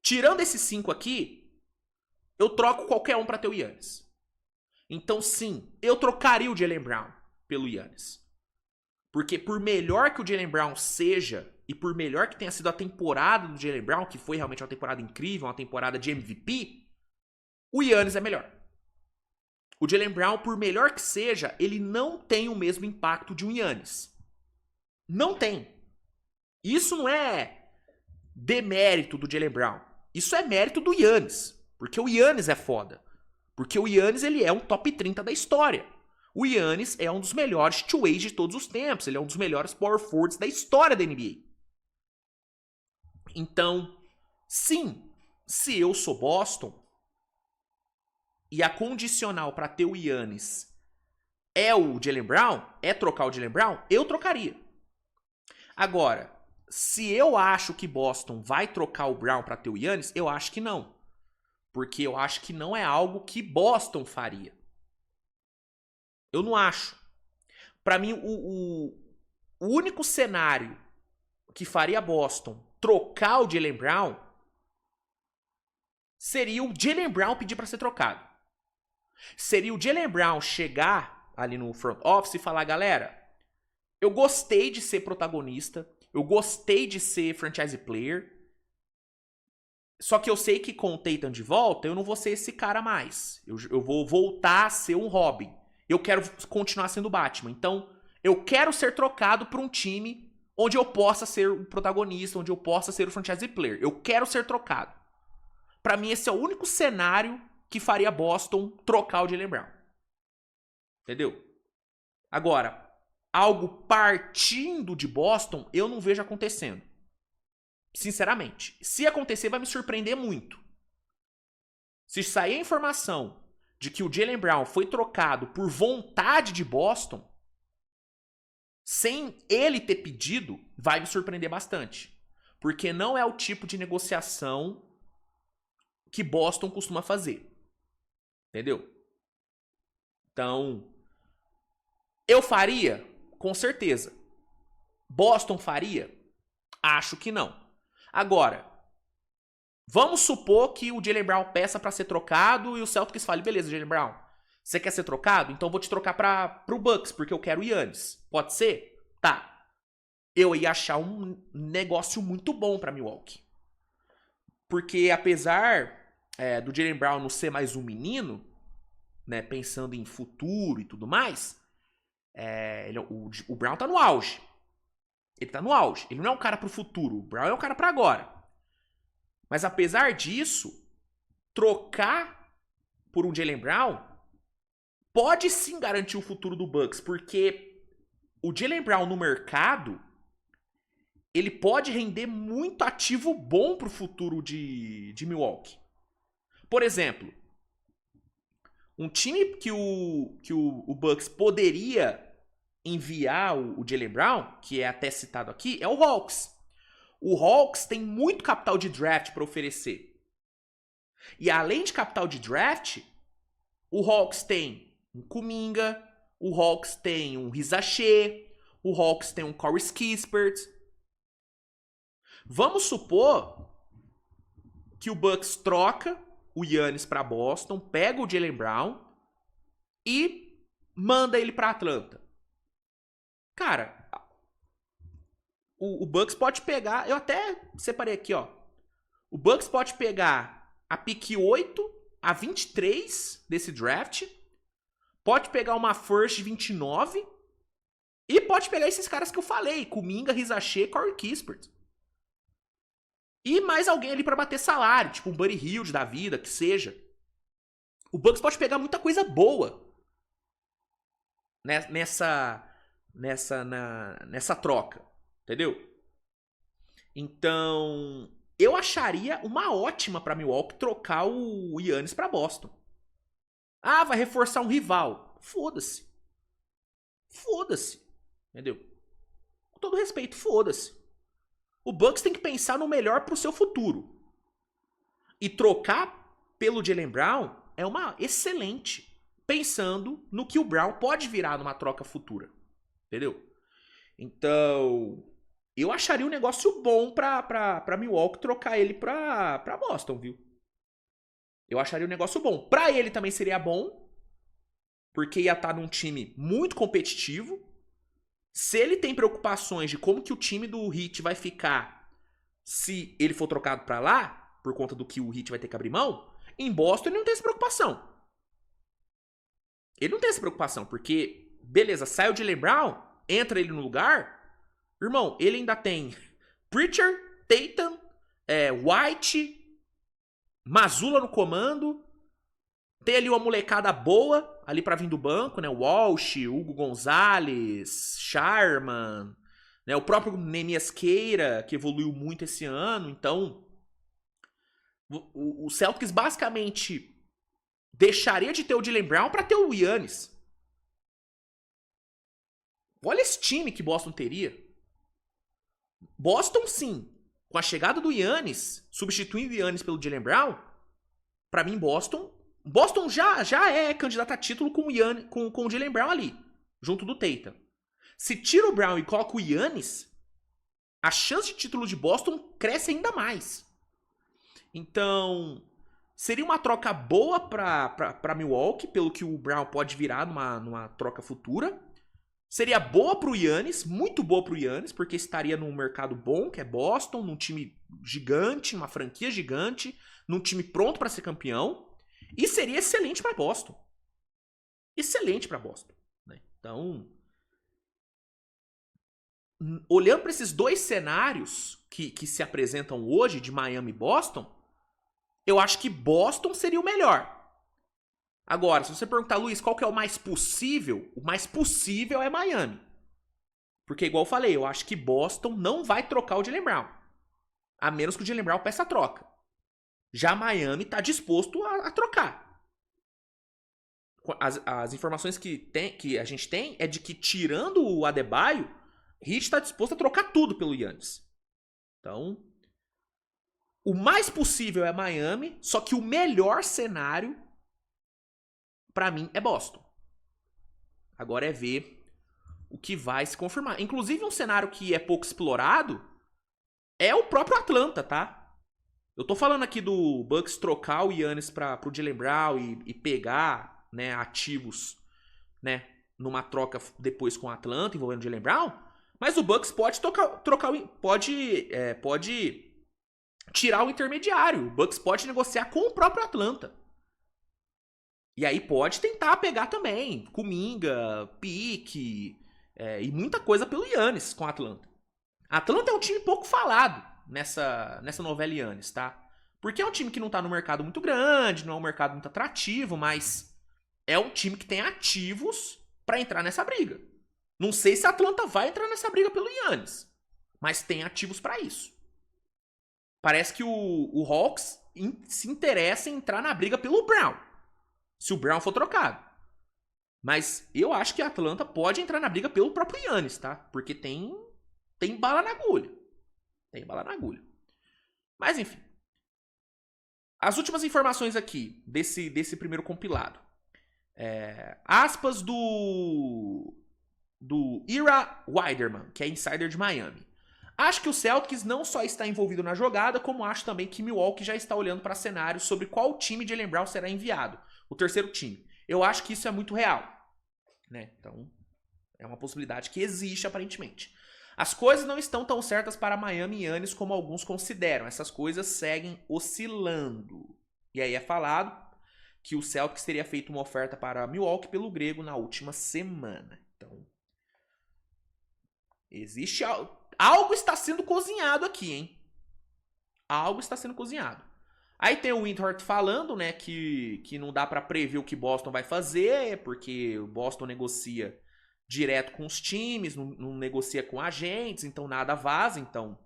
Tirando esses 5 aqui, eu troco qualquer um para ter o Giannis. Então, sim, eu trocaria o Jaylen Brown pelo Giannis. Porque por melhor que o Jaylen Brown seja, e por melhor que tenha sido a temporada do Jaylen Brown, que foi realmente uma temporada incrível, uma temporada de MVP, o Giannis é melhor. O Jaylen Brown, por melhor que seja, ele não tem o mesmo impacto de um Giannis. Não tem. Isso não é demérito do Jaylen Brown. Isso é mérito do Giannis. Porque o Giannis é foda. Porque o Giannis, ele é um top 30 da história. O Giannis é um dos melhores two-ways de todos os tempos. Ele é um dos melhores power forwards da história da NBA. Então, sim, se eu sou Boston e a condicional para ter o Giannis é o Jaylen Brown, é trocar o Jaylen Brown, eu trocaria. Agora, se eu acho que Boston vai trocar o Brown para ter o Giannis, eu acho que não. Porque eu acho que não é algo que Boston faria. Eu não acho. Para mim, o único cenário que faria Boston trocar o Jaylen Brown seria o Jaylen Brown pedir para ser trocado. Seria o Jaylen Brown chegar ali no front office e falar, galera, eu gostei de ser protagonista, eu gostei de ser franchise player, só que eu sei que com o Tatum de volta, eu não vou ser esse cara mais. Eu vou voltar a ser um Robin. Eu quero continuar sendo o Batman. Então, eu quero ser trocado por um time onde eu possa ser o protagonista, onde eu possa ser o franchise player. Eu quero ser trocado. Pra mim, esse é o único cenário que faria Boston trocar o Jaylen Brown. Entendeu? Agora, algo partindo de Boston, eu não vejo acontecendo. Sinceramente. Se acontecer, vai me surpreender muito. Se sair a informação de que o Jaylen Brown foi trocado por vontade de Boston, sem ele ter pedido, vai me surpreender bastante. Porque não é o tipo de negociação que Boston costuma fazer. Entendeu? Então, eu faria? Com certeza. Boston faria? Acho que não. Agora, vamos supor que o Jaylen Brown peça para ser trocado e o Celtics fale, beleza, Jaylen Brown, você quer ser trocado? Então eu vou te trocar pro Bucks, porque eu quero o Giannis. Pode ser? Tá. Eu ia achar um negócio muito bom pra Milwaukee. Porque apesar do Jaylen Brown não ser mais um menino, né, pensando em futuro e tudo mais, o Brown tá no auge. Ele tá no auge. Ele não é um cara pro futuro. O Brown é um cara pra agora. Mas apesar disso, trocar por um Jaylen Brown pode sim garantir o futuro do Bucks. Porque o Jaylen Brown no mercado, ele pode render muito ativo bom pro futuro de Milwaukee. Por exemplo, um time que o Bucks poderia enviar o Jaylen Brown, que é até citado aqui, é o Hawks. O Hawks tem muito capital de draft para oferecer. E além de capital de draft, o Hawks tem um Kuminga, o Hawks tem um Rizaché, o Hawks tem um Corey Kispert. Vamos supor que o Bucks troca o Giannis para Boston, pega o Jaylen Brown e manda ele para Atlanta. Cara, o Bucks pode pegar, eu até separei aqui, ó. O Bucks pode pegar a pick 8 a 23 desse draft, pode pegar uma first de 29 e pode pegar esses caras que eu falei, Kuminga, Rizaché, Corey Kispert. E mais alguém ali pra bater salário, tipo um Buddy Hield da vida, que seja. O Bucks pode pegar muita coisa boa nessa troca, entendeu? Então, eu acharia uma ótima pra Milwaukee trocar o Giannis pra Boston. Ah, vai reforçar um rival. Foda-se. Foda-se. Entendeu? Com todo respeito, foda-se. O Bucks tem que pensar no melhor pro seu futuro. E trocar pelo Jaylen Brown é uma excelente. Pensando no que o Brown pode virar numa troca futura. Entendeu? Então, eu acharia um negócio bom pra Milwaukee trocar ele pra Boston, viu? Eu acharia um negócio bom. Pra ele também seria bom, porque ia estar num time muito competitivo. Se ele tem preocupações de como que o time do Heat vai ficar se ele for trocado pra lá, por conta do que o Heat vai ter que abrir mão, em Boston ele não tem essa preocupação. Ele não tem essa preocupação, porque, beleza, sai o Jaylen Brown, entra ele no lugar, irmão, ele ainda tem Pritchard, Tatum, White, Mazzulla no comando, tem ali uma molecada boa ali pra vir do banco, né? Walsh, Hugo Gonzalez, Sharman, né? O próprio Nemias Queira, que evoluiu muito esse ano. Então, o Celtics basicamente deixaria de ter o Jaylen Brown pra ter o Giannis. Olha esse time que Boston teria. Boston, sim. Com a chegada do Giannis, substituindo o Giannis pelo Jaylen Brown, pra mim, Boston já é candidato a título com o Jaylen Brown ali, junto do Tatum. Se tira o Brown e coloca o Giannis, a chance de título de Boston cresce ainda mais. Então, seria uma troca boa pra Milwaukee, pelo que o Brown pode virar numa troca futura. Seria boa pro Giannis, muito boa pro Giannis, porque estaria num mercado bom, que é Boston, num time gigante, numa franquia gigante, num time pronto para ser campeão. E seria excelente para Boston. Excelente para Boston. Né? Então, olhando para esses dois cenários que se apresentam hoje, de Miami e Boston, eu acho que Boston seria o melhor. Agora, se você perguntar, Luiz, qual que é o mais possível é Miami. Porque, igual eu falei, eu acho que Boston não vai trocar o Jaylen Brown. A menos que o Jaylen Brown peça a troca. Já Miami está disposto a trocar. As informações que a gente tem é de que, tirando o Adebayo, Heat está disposto a trocar tudo pelo Giannis. Então, o mais possível é Miami, só que o melhor cenário, pra mim, é Boston. Agora é ver o que vai se confirmar. Inclusive, um cenário que é pouco explorado é o próprio Atlanta, tá? Eu tô falando aqui do Bucks trocar o Giannis pro Jaylen Brown e pegar, né, ativos, né, numa troca depois com o Atlanta envolvendo o Jaylen Brown, mas o Bucks pode pode tirar o intermediário. O Bucks pode negociar com o próprio Atlanta. E aí pode tentar pegar também Kuminga, pique, e muita coisa pelo Giannis com o Atlanta. Atlanta é um time pouco falado nessa novela Giannis, tá? Porque é um time que não tá no mercado muito grande, não é um mercado muito atrativo, mas é um time que tem ativos pra entrar nessa briga. Não sei se a Atlanta vai entrar nessa briga pelo Giannis, mas tem ativos para isso. Parece que o Hawks se interessa em entrar na briga pelo Brown, se o Brown for trocado. Mas eu acho que a Atlanta pode entrar na briga pelo próprio Giannis, tá? Porque tem bala na agulha. Tem bala na agulha. Mas enfim. As últimas informações aqui desse primeiro compilado. Aspas do Ira Widerman, que é insider de Miami. Acho que o Celtics não só está envolvido na jogada, como acho também que Milwaukee já está olhando para cenários sobre qual time de Jaylen Brown será enviado. O terceiro time. Eu acho que isso é muito real. Né? Então, é uma possibilidade que existe aparentemente. As coisas não estão tão certas para Miami e Giannis como alguns consideram. Essas coisas seguem oscilando. E aí é falado que o Celtics teria feito uma oferta para Milwaukee pelo grego na última semana. Então, existe algo está sendo cozinhado aqui, hein? Algo está sendo cozinhado. Aí tem o Windhorst falando, né, que não dá para prever o que Boston vai fazer, porque o Boston negocia direto com os times, não negocia com agentes, então nada vaza. Então,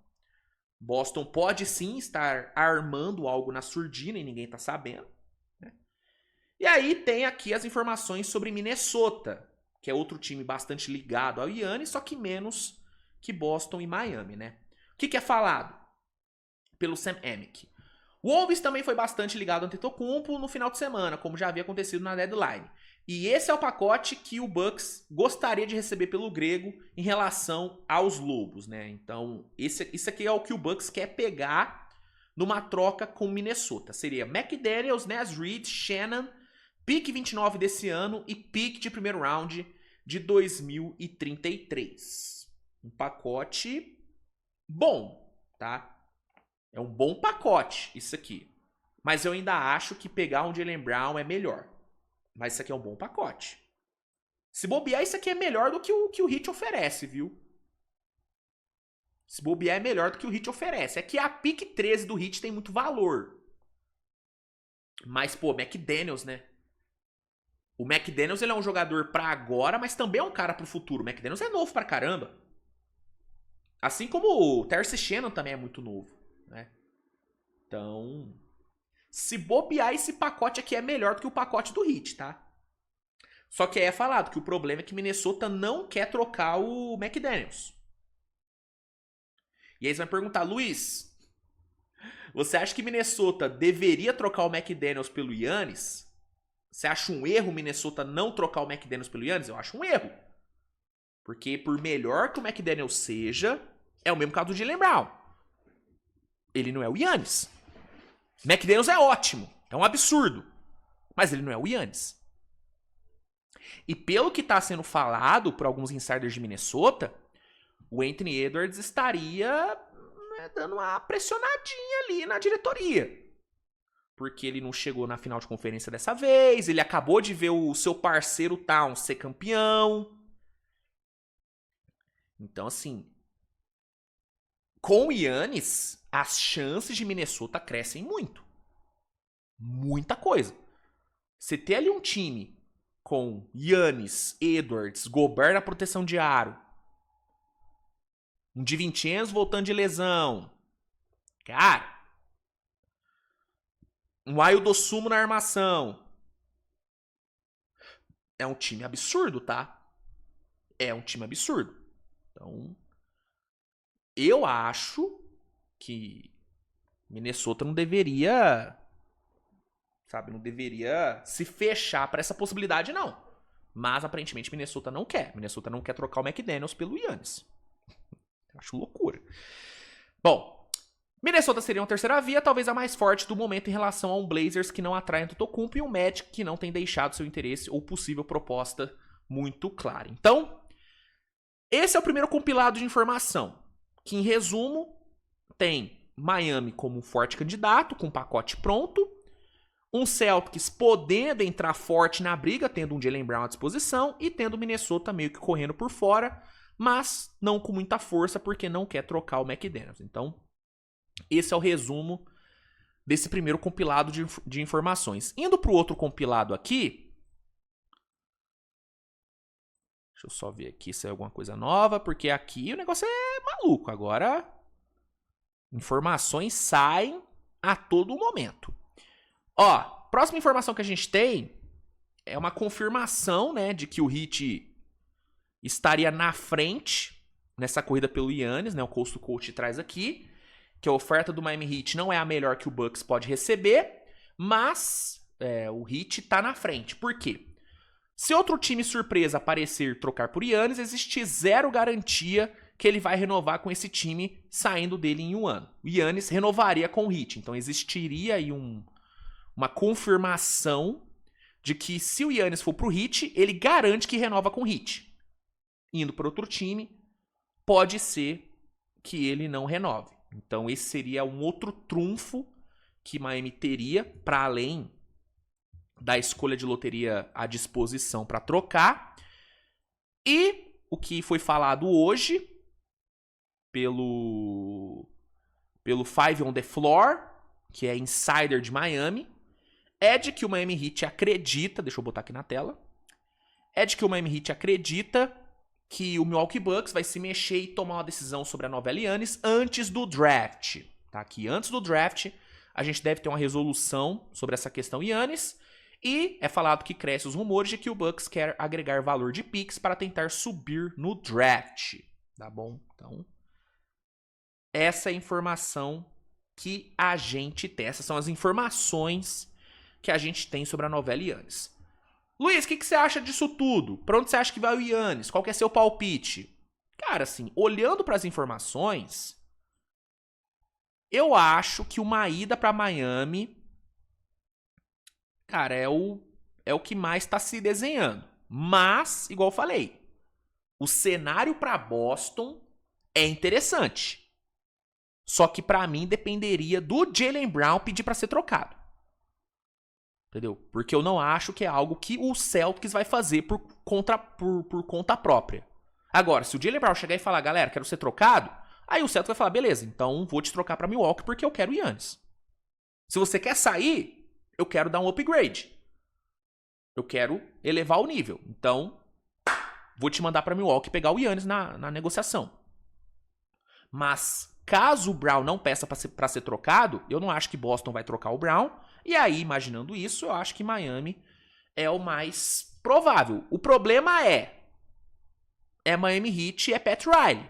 Boston pode sim estar armando algo na surdina e ninguém tá sabendo. Né? E aí tem aqui as informações sobre Minnesota, que é outro time bastante ligado ao Giannis, só que menos que Boston e Miami, né? O que é falado pelo Sam Amick? O Wolves também foi bastante ligado ao Antetokounmpo no final de semana, como já havia acontecido na deadline. E esse é o pacote que o Bucks gostaria de receber pelo grego em relação aos Lobos, né? Então, isso aqui é o que o Bucks quer pegar numa troca com Minnesota. Seria McDaniels, Naz Reid, Shannon, pick 29 desse ano e pick de primeiro round de 2033. Um pacote bom, tá? É um bom pacote isso aqui. Mas eu ainda acho que pegar um Jaylen Brown é melhor. Mas isso aqui é um bom pacote. Se bobear, isso aqui é melhor do que o Heat oferece, viu? Se bobear, é melhor do que o Heat oferece. É que a pick 13 do Heat tem muito valor. Mas, pô, McDaniels, né? O McDaniels, ele é um jogador pra agora, mas também é um cara pro futuro. O McDaniels é novo pra caramba. Assim como o Terce Shannon também é muito novo, né? Então, se bobear, esse pacote aqui é melhor do que o pacote do Heat, tá? Só que aí é falado que o problema é que Minnesota não quer trocar o McDaniels. E aí você vai perguntar, Luiz, você acha que Minnesota deveria trocar o McDaniels pelo Giannis? Você acha um erro Minnesota não trocar o McDaniels pelo Giannis? Eu acho um erro. Porque por melhor que o McDaniels seja, é o mesmo caso do Jaylen Brown. Ele não é o Giannis. McDaniels é ótimo, é um absurdo, mas ele não é o Giannis. E pelo que está sendo falado por alguns insiders de Minnesota, o Anthony Edwards estaria dando uma pressionadinha ali na diretoria. Porque ele não chegou na final de conferência dessa vez, ele acabou de ver o seu parceiro Towns ser campeão. Então, assim, com o Giannis, as chances de Minnesota crescem muito. Muita coisa. Você ter ali um time com Giannis, Edwards, Gobert na proteção de aro, um DiVincenzo voltando de lesão, cara, um Ayo Sumo na armação, é um time absurdo, tá? É um time absurdo. Então, eu acho que Minnesota não deveria, sabe, não deveria se fechar para essa possibilidade, não. Mas, aparentemente, Minnesota não quer. Minnesota não quer trocar o McDaniels pelo Giannis. Eu acho loucura. Bom, Minnesota seria uma terceira via, talvez a mais forte do momento em relação a um Blazers que não atrai Antetokounmpo e um Magic que não tem deixado seu interesse ou possível proposta muito clara. Então, esse é o primeiro compilado de informação, que em resumo tem Miami como um forte candidato, com um pacote pronto, um Celtics podendo entrar forte na briga, tendo um Jaylen Brown à disposição, e tendo o Minnesota meio que correndo por fora, mas não com muita força, porque não quer trocar o McDaniels. Então, esse é o resumo desse primeiro compilado de informações. Indo para o outro compilado aqui, deixa eu só ver aqui se é alguma coisa nova, porque aqui o negócio é maluco. Agora, informações saem a todo momento. Ó, próxima informação que a gente tem é uma confirmação, né, de que o Heat estaria na frente nessa corrida pelo Giannis, né? O Coast to Coast traz aqui que a oferta do Miami Heat não é a melhor que o Bucks pode receber, mas o Heat tá na frente. Por quê? Se outro time surpresa aparecer e trocar por Giannis, existe zero garantia que ele vai renovar com esse time saindo dele em um ano. O Giannis renovaria com o Heat, então existiria aí uma confirmação de que se o Giannis for pro Heat, ele garante que renova com o Heat. Indo para outro time, pode ser que ele não renove. Então esse seria um outro trunfo que Miami teria, para além da escolha de loteria à disposição para trocar. E o que foi falado hoje pelo Five on the Floor, que é insider de Miami, é de que o Miami Heat acredita, deixa eu botar aqui na tela, é de que o Miami Heat acredita que o Milwaukee Bucks vai se mexer e tomar uma decisão sobre a novela Giannis antes do draft. Tá? Que antes do draft a gente deve ter uma resolução sobre essa questão Giannis. E é falado que cresce os rumores de que o Bucks quer agregar valor de picks para tentar subir no draft. Tá bom? Então, essa é a informação que a gente tem. Essas são as informações que a gente tem sobre a novela Giannis. Luiz, o que você acha disso tudo? Pra onde você acha que vai o Giannis? Qual que é seu palpite? Cara, assim, olhando para as informações, eu acho que uma ida para Miami, cara, é o que mais está se desenhando. Mas, igual eu falei, o cenário para Boston é interessante. Só que para mim dependeria do Jaylen Brown pedir para ser trocado. Entendeu? Porque eu não acho que é algo que o Celtics vai fazer por conta própria. Agora, se o Jaylen Brown chegar e falar, galera, quero ser trocado, aí o Celtics vai falar, beleza, então vou te trocar pra Milwaukee porque eu quero o Giannis. Se você quer sair, eu quero dar um upgrade. Eu quero elevar o nível. Então, vou te mandar pra Milwaukee pegar o Giannis na negociação. Mas, caso o Brown não peça pra ser trocado, eu não acho que Boston vai trocar o Brown. E aí, imaginando isso, eu acho que Miami é o mais provável. O problema é Miami Heat e é Pat Riley.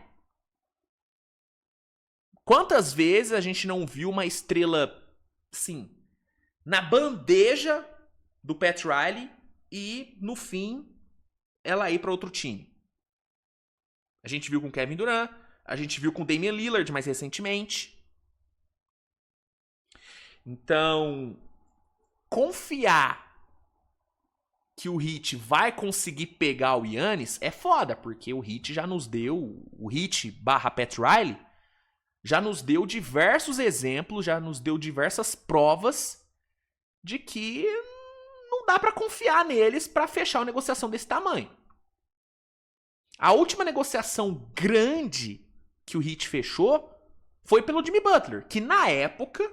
Quantas vezes a gente não viu uma estrela, assim, na bandeja do Pat Riley e, no fim, ela ir para outro time? A gente viu com Kevin Durant, a gente viu com Damian Lillard mais recentemente. Então, confiar que o Heat vai conseguir pegar o Giannis é foda, porque o Heat já nos deu, o Heat / Pat Riley, já nos deu diversos exemplos, já nos deu diversas provas de que não dá pra confiar neles pra fechar uma negociação desse tamanho. A última negociação grande que o Heat fechou foi pelo Jimmy Butler, que na época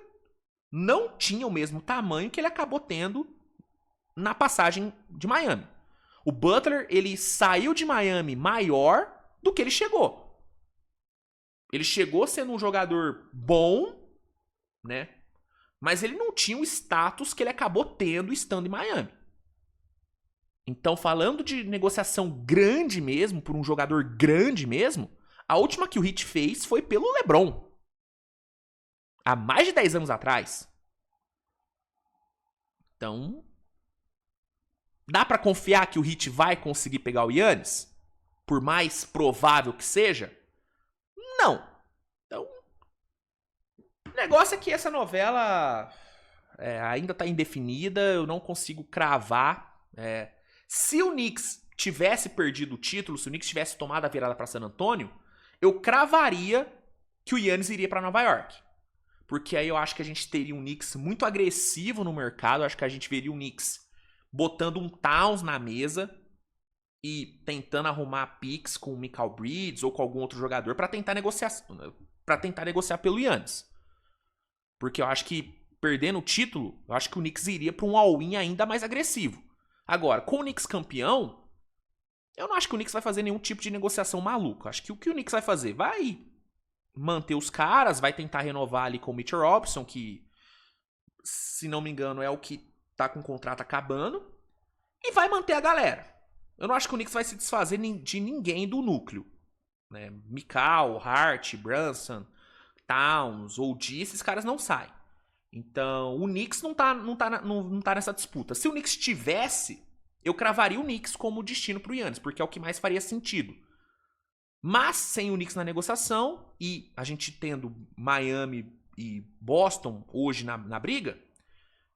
não tinha o mesmo tamanho que ele acabou tendo na passagem de Miami. O Butler, ele saiu de Miami maior do que ele chegou. Ele chegou sendo um jogador bom, né? Mas ele não tinha o status que ele acabou tendo estando em Miami. Então, falando de negociação grande mesmo, por um jogador grande mesmo, a última que o Heat fez foi pelo LeBron. Há mais de 10 anos atrás. Então, dá pra confiar que o Heat vai conseguir pegar o Giannis? Por mais provável que seja? Não. Então, o negócio é que essa novela ainda tá indefinida, eu não consigo cravar. Se o Knicks tivesse perdido o título, se o Knicks tivesse tomado a virada pra San Antonio, eu cravaria que o Giannis iria pra Nova York. Porque aí eu acho que a gente teria um Knicks muito agressivo no mercado. Eu acho que a gente veria um Knicks botando um Towns na mesa e tentando arrumar picks com o Mikal Bridges ou com algum outro jogador para tentar negociar pelo Giannis. Porque eu acho que perdendo o título, eu acho que o Knicks iria para um all-in ainda mais agressivo. Agora, com o Knicks campeão, eu não acho que o Knicks vai fazer nenhum tipo de negociação maluca. Eu acho que o que o Knicks vai fazer? Vai manter os caras, vai tentar renovar ali com o Mitchell Robinson, que, se não me engano, é o que tá com o contrato acabando, e vai manter a galera. Eu não acho que o Knicks vai se desfazer de ninguém do núcleo. Né? Mikal, Hart, Brunson, Towns, OG, esses caras não saem. Então, o Knicks não tá nessa disputa. Se o Knicks tivesse, eu cravaria o Knicks como destino pro Giannis, porque é o que mais faria sentido. Mas, sem o Knicks na negociação, e a gente tendo Miami e Boston hoje na briga,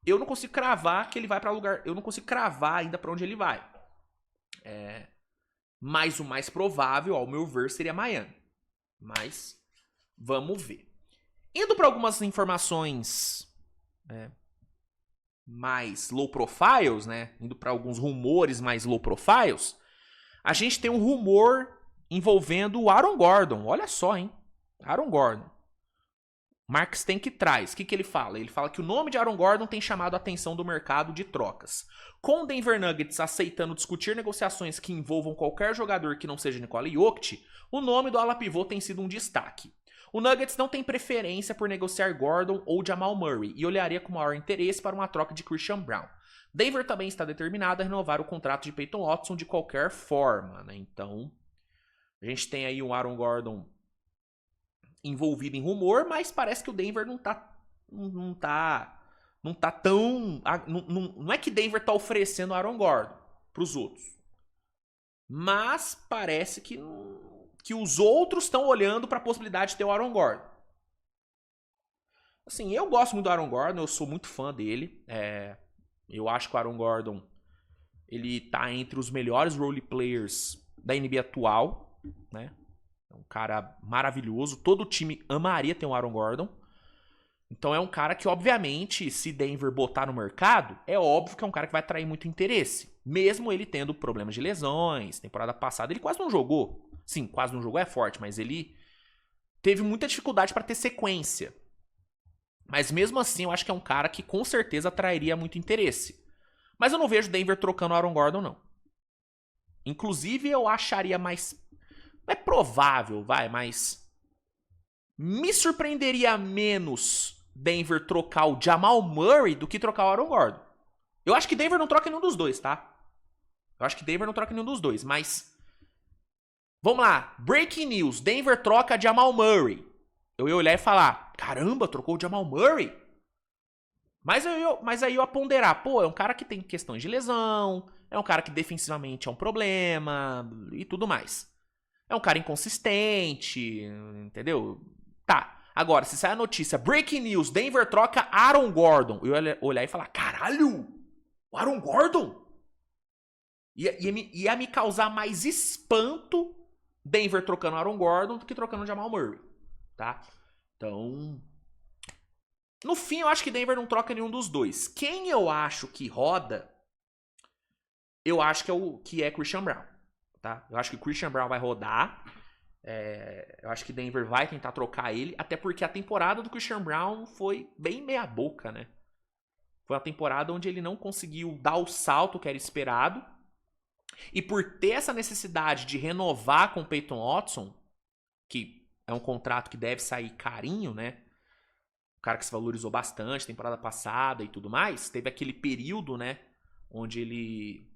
eu não consigo cravar que ele vai pra lugar... Eu não consigo cravar ainda pra onde ele vai. Mas o mais provável, ao meu ver, seria Miami. Mas, vamos ver. Indo pra algumas informações mais low profiles, né? Indo pra alguns rumores mais low profiles, a gente tem um rumor envolvendo o Aaron Gordon. Olha só, hein? Aaron Gordon. Mark Stank traz. O que ele fala? Ele fala que o nome de Aaron Gordon tem chamado a atenção do mercado de trocas. Com o Denver Nuggets aceitando discutir negociações que envolvam qualquer jogador que não seja Nikola Jokic, o nome do ala pivô tem sido um destaque. O Nuggets não tem preferência por negociar Gordon ou Jamal Murray e olharia com maior interesse para uma troca de Christian Braun. Denver também está determinado a renovar o contrato de Peyton Watson de qualquer forma, né? Então, a gente tem aí um Aaron Gordon envolvido em rumor, mas parece que o Denver não tá tão... Não é que Denver tá oferecendo Aaron Gordon pros outros. Mas parece que os outros estão olhando para a possibilidade de ter o Aaron Gordon. Assim, eu gosto muito do Aaron Gordon, eu sou muito fã dele. Eu acho que o Aaron Gordon ele tá entre os melhores role players da NBA atual, né? É um cara maravilhoso. Todo time amaria ter um Aaron Gordon. Então é um cara que, obviamente, se Denver botar no mercado, é óbvio que é um cara que vai atrair muito interesse. Mesmo ele tendo problemas de lesões. Temporada passada ele quase não jogou. Sim, quase não jogou é forte, mas ele teve muita dificuldade para ter sequência. Mas mesmo assim, eu acho que é um cara que com certeza atrairia muito interesse. Mas eu não vejo Denver trocando o Aaron Gordon, não. Inclusive, eu acharia mais... Não é provável, mas... Me surpreenderia menos Denver trocar o Jamal Murray do que trocar o Aaron Gordon. Eu acho que Denver não troca nenhum dos dois, tá? Eu acho que Denver não troca nenhum dos dois, mas... Vamos lá. Breaking news. Denver troca Jamal Murray. Eu ia olhar e falar... Caramba, trocou o Jamal Murray? Mas aí eu ia ponderar. Pô, é um cara que tem questões de lesão. É um cara que defensivamente é um problema. E tudo mais. É um cara inconsistente. Entendeu? Tá. Agora, se sai a notícia... Breaking news. Denver troca Aaron Gordon. Eu ia olhar e falar... Caralho! O Aaron Gordon? Ia me causar mais espanto Denver trocando Aaron Gordon do que trocando Jamal Murray. Tá? Então... No fim, eu acho que Denver não troca nenhum dos dois. Quem eu acho que roda, eu acho que é Christian Braun. Tá? Eu acho que o Christian Braun vai rodar. Eu acho que Denver vai tentar trocar ele. Até porque a temporada do Christian Braun foi bem meia boca, né? Foi uma temporada onde ele não conseguiu dar o salto que era esperado. E por ter essa necessidade de renovar com o Peyton Watson, que é um contrato que deve sair carinho, né? O cara que se valorizou bastante temporada passada e tudo mais, teve aquele período, né, onde ele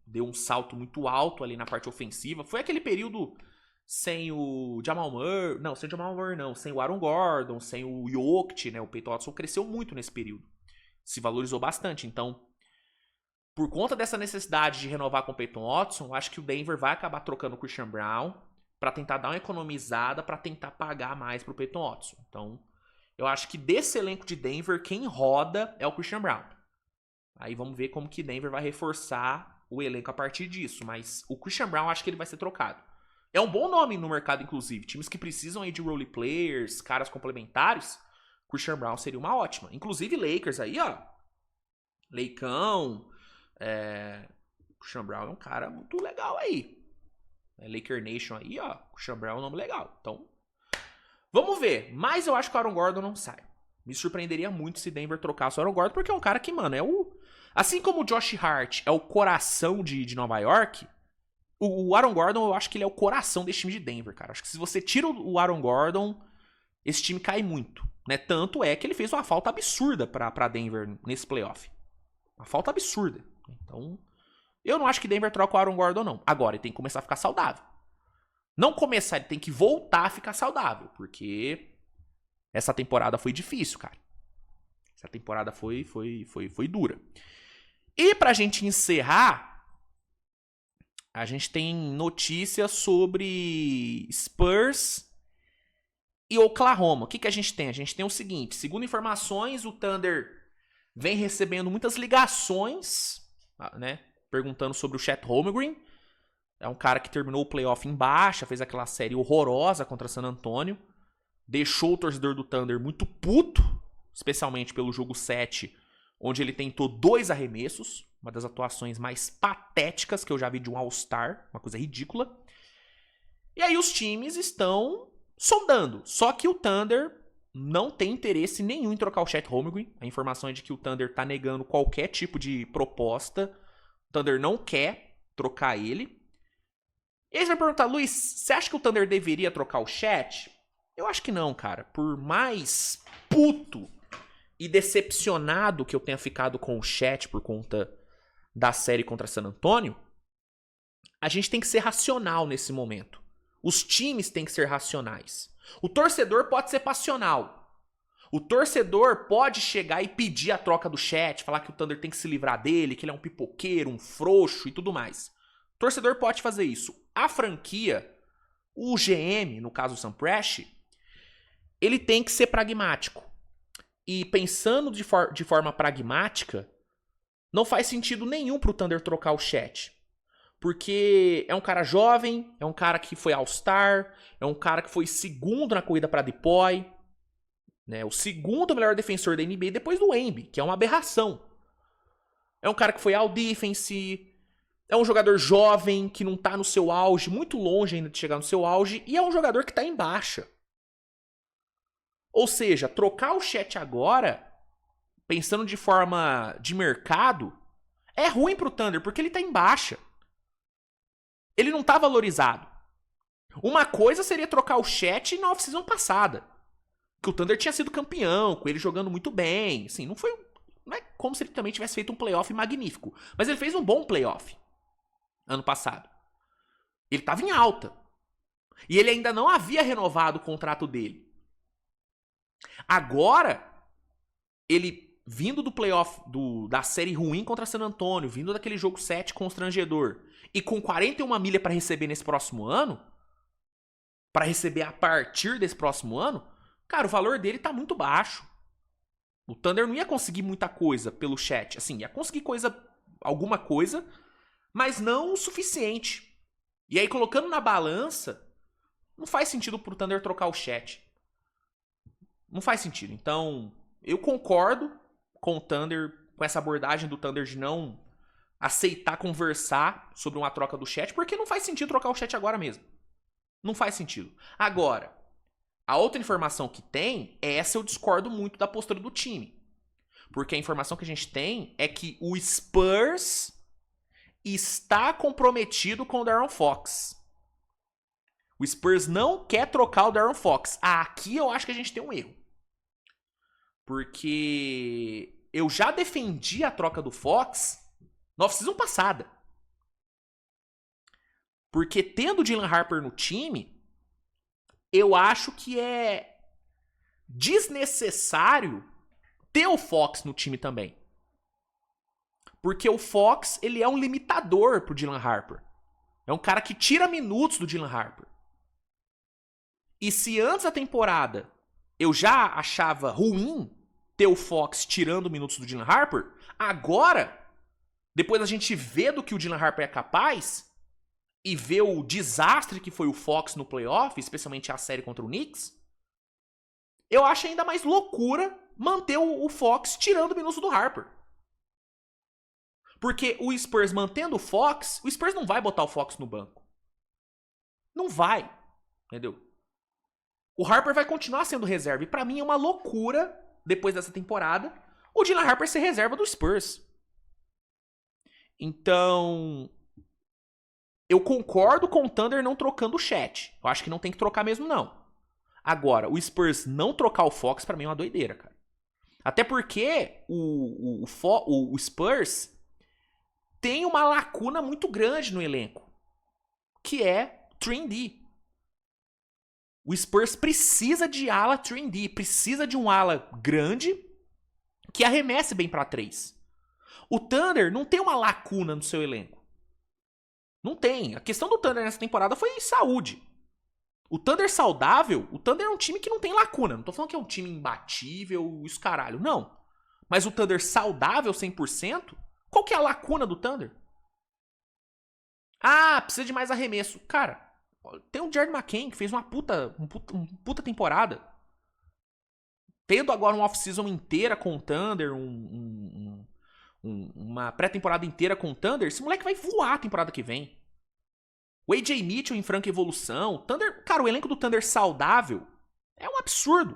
deu um salto muito alto ali na parte ofensiva. Foi aquele período sem o Jamal Murray, não, sem o Jamal Murray não, sem o Aaron Gordon, sem o Jokic, né, o Peyton Watson cresceu muito nesse período. Se valorizou bastante, então, por conta dessa necessidade de renovar com o Peyton Watson, eu acho que o Denver vai acabar trocando o Christian Braun para tentar dar uma economizada, para tentar pagar mais pro Peyton Watson. Então, eu acho que desse elenco de Denver, quem roda é o Christian Braun. Aí vamos ver como que Denver vai reforçar o elenco a partir disso. Mas o Christian Braun, acho que ele vai ser trocado. É um bom nome no mercado, inclusive. Times que precisam aí de role players, caras complementares, Christian Braun seria uma ótima. Inclusive Lakers aí, ó. Leicão. Christian Braun é um cara muito legal aí. Laker Nation aí, ó. Christian Braun é um nome legal. Então, vamos ver. Mas eu acho que o Aaron Gordon não sai. Me surpreenderia muito se Denver trocasse o Aaron Gordon, porque é um cara que, mano, assim como o Josh Hart é o coração de Nova York, O Aaron Gordon, eu acho que ele é o coração desse time de Denver, cara. Acho que se você tira o Aaron Gordon, esse time cai muito. Né? Tanto é que ele fez uma falta absurda pra Denver nesse playoff. Uma falta absurda. Então, eu não acho que Denver troca o Aaron Gordon, não. Agora, ele tem que começar a ficar saudável. Não começar, ele tem que voltar a ficar saudável. Porque essa temporada foi difícil, cara. Essa temporada foi dura. E pra gente encerrar, a gente tem notícias sobre Spurs e Oklahoma. O que a gente tem? A gente tem o seguinte. Segundo informações, o Thunder vem recebendo muitas ligações, né? Perguntando sobre o Chet Holmgren. É um cara que terminou o playoff em baixa, fez aquela série horrorosa contra San Antonio. Deixou o torcedor do Thunder muito puto, especialmente pelo jogo 7, onde ele tentou 2 arremessos. Uma das atuações mais patéticas que eu já vi de um All-Star. Uma coisa ridícula. E aí os times estão sondando. Só que o Thunder não tem interesse nenhum em trocar o Chet Holmgren. A informação é de que o Thunder está negando qualquer tipo de proposta. O Thunder não quer trocar ele. E aí você vai perguntar, Luiz, você acha que o Thunder deveria trocar o Chet? Eu acho que não, cara. Por mais puto e decepcionado que eu tenha ficado com o Chet por conta da série contra San Antonio, a gente tem que ser racional nesse momento. Os times têm que ser racionais. O torcedor pode ser passional. O torcedor pode chegar e pedir a troca do Chet, falar que o Thunder tem que se livrar dele, que ele é um pipoqueiro, um frouxo e tudo mais. O torcedor pode fazer isso. A franquia, o GM, no caso o Sam Presti, ele tem que ser pragmático. E pensando de forma pragmática, não faz sentido nenhum pro Thunder trocar o Chet. Porque é um cara jovem, é um cara que foi All-Star, é um cara que foi segundo na corrida para DPOY, né? O segundo melhor defensor da NBA depois do Embiid, que é uma aberração. É um cara que foi All-Defense, é um jogador jovem que não tá no seu auge, muito longe ainda de chegar no seu auge, e é um jogador que tá em baixa. Ou seja, trocar o Chet agora, pensando de forma de mercado, é ruim pro Thunder, porque ele tá em baixa. Ele não tá valorizado. Uma coisa seria trocar o Chet na off-season passada. Que o Thunder tinha sido campeão, com ele jogando muito bem. Assim, não é como se ele também tivesse feito um playoff magnífico. Mas ele fez um bom playoff ano passado. Ele tava em alta. E ele ainda não havia renovado o contrato dele. Agora, ele vindo do playoff da série ruim contra San Antonio, vindo daquele jogo 7 constrangedor, e com 41 milha para receber nesse próximo ano, para receber a partir desse próximo ano, cara, o valor dele tá muito baixo. O Thunder não ia conseguir muita coisa pelo Chet. Assim, ia conseguir alguma coisa, mas não o suficiente. E aí, colocando na balança, não faz sentido pro Thunder trocar o Chet. Não faz sentido. Então, eu concordo com o Thunder, com essa abordagem do Thunder de não aceitar conversar sobre uma troca do Chet, porque não faz sentido trocar o Chet agora mesmo. Não faz sentido. Agora, a outra informação que tem, essa eu discordo muito da postura do time. Porque a informação que a gente tem é que o Spurs está comprometido com o De'Aaron Fox. O Spurs não quer trocar o De'Aaron Fox. Aqui eu acho que a gente tem um erro. Porque eu já defendi a troca do Fox na off-season passada. Porque tendo o Dylan Harper no time, eu acho que é desnecessário ter o Fox no time também. Porque o Fox, ele é um limitador pro Dylan Harper. É um cara que tira minutos do Dylan Harper. E se antes da temporada eu já achava ruim ter o Fox tirando minutos do Dylan Harper, agora, depois a gente vê do que o Dylan Harper é capaz e vê o desastre que foi o Fox no playoff, especialmente a série contra o Knicks, eu acho ainda mais loucura manter o Fox tirando minutos do Harper. Porque o Spurs mantendo o Fox, o Spurs não vai botar o Fox no banco. Não vai. Entendeu? O Harper vai continuar sendo reserva. E pra mim é uma loucura, depois dessa temporada, o Dylan Harper ser reserva do Spurs. Então, Eu concordo com o Thunder não trocando o Chet. Eu acho que não tem que trocar mesmo, não. Agora, o Spurs não trocar o Fox, pra mim, é uma doideira, cara. Até porque o Spurs tem uma lacuna muito grande no elenco, que é 3D. O Spurs precisa de ala 3D, precisa de um ala grande que arremesse bem pra 3. O Thunder não tem uma lacuna no seu elenco. Não tem. A questão do Thunder nessa temporada foi saúde. O Thunder saudável, o Thunder é um time que não tem lacuna. Não tô falando que é um time imbatível, isso caralho. Não. Mas o Thunder saudável 100%, qual que é a lacuna do Thunder? Ah, precisa de mais arremesso. Cara, tem o Jared McCain que fez uma puta temporada. Tendo agora uma off-season inteira com o Thunder, uma pré-temporada inteira com o Thunder, esse moleque vai voar a temporada que vem. O AJ Mitchell em franca evolução. O Thunder, cara, o elenco do Thunder saudável é um absurdo.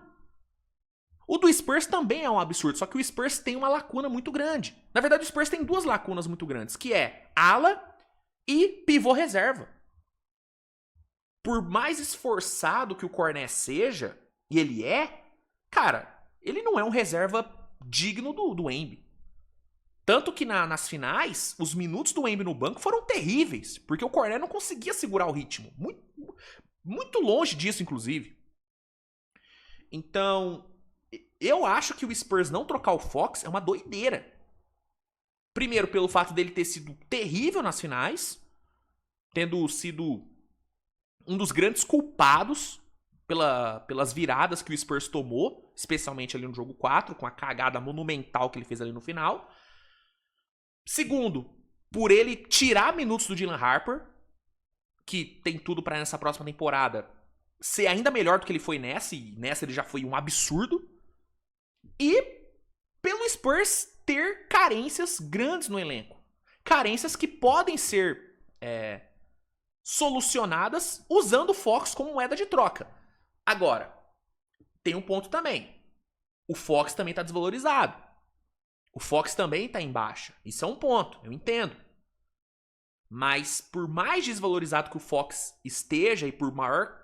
O do Spurs também é um absurdo, só que o Spurs tem uma lacuna muito grande. Na verdade, o Spurs tem duas lacunas muito grandes, que é ala e pivô reserva. Por mais esforçado que o Cornet seja, e ele é, cara, ele não é um reserva digno do Embiid. Tanto que nas finais, os minutos do Embiid no banco foram terríveis, porque o Cornet não conseguia segurar o ritmo. Muito longe disso, inclusive. Então, eu acho que o Spurs não trocar o Fox é uma doideira. Primeiro, pelo fato dele ter sido terrível nas finais, tendo sido um dos grandes culpados pelas viradas que o Spurs tomou, especialmente ali no jogo 4, com a cagada monumental que ele fez ali no final. Segundo, por ele tirar minutos do Dylan Harper, que tem tudo pra nessa próxima temporada ser ainda melhor do que ele foi nessa, e nessa ele já foi um absurdo. E pelo Spurs ter carências grandes no elenco. Carências que podem ser solucionadas usando o Fox como moeda de troca. Agora, tem um ponto também. O Fox também tá desvalorizado. O Fox também tá em baixa. Isso é um ponto, eu entendo. Mas por mais desvalorizado que o Fox esteja e por maior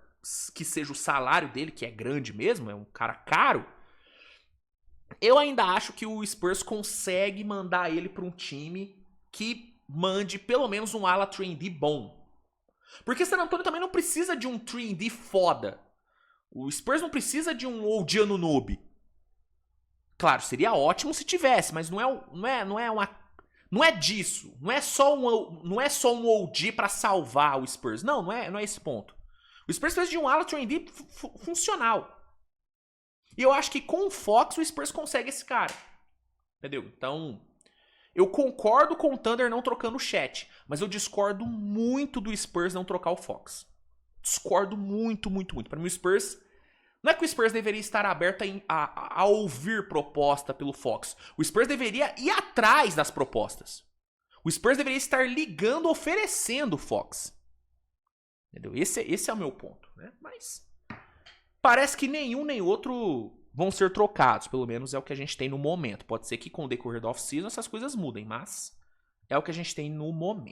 que seja o salário dele, que é grande mesmo, é um cara caro, eu ainda acho que o Spurs consegue mandar ele para um time que mande pelo menos um ala 3D bom. Porque San Antonio também não precisa de um 3D foda. O Spurs não precisa de um OG Anunoby. Claro, seria ótimo se tivesse, mas não é disso. Não é só um OG pra salvar o Spurs. Não é esse ponto. O Spurs precisa de um ala 3D funcional. E eu acho que com o Fox o Spurs consegue esse cara. Entendeu? Então, eu concordo com o Thunder não trocando o Chet, mas eu discordo muito do Spurs não trocar o Fox. Discordo muito. Para mim o Spurs... Não é que o Spurs deveria estar aberto a ouvir proposta pelo Fox. O Spurs deveria ir atrás das propostas. O Spurs deveria estar ligando, oferecendo o Fox. Entendeu? Esse é o meu ponto. Né? Mas parece que nenhum nem outro vão ser trocados. Pelo menos é o que a gente tem no momento. Pode ser que com o decorrer da off-season essas coisas mudem, mas é o que a gente tem no momento.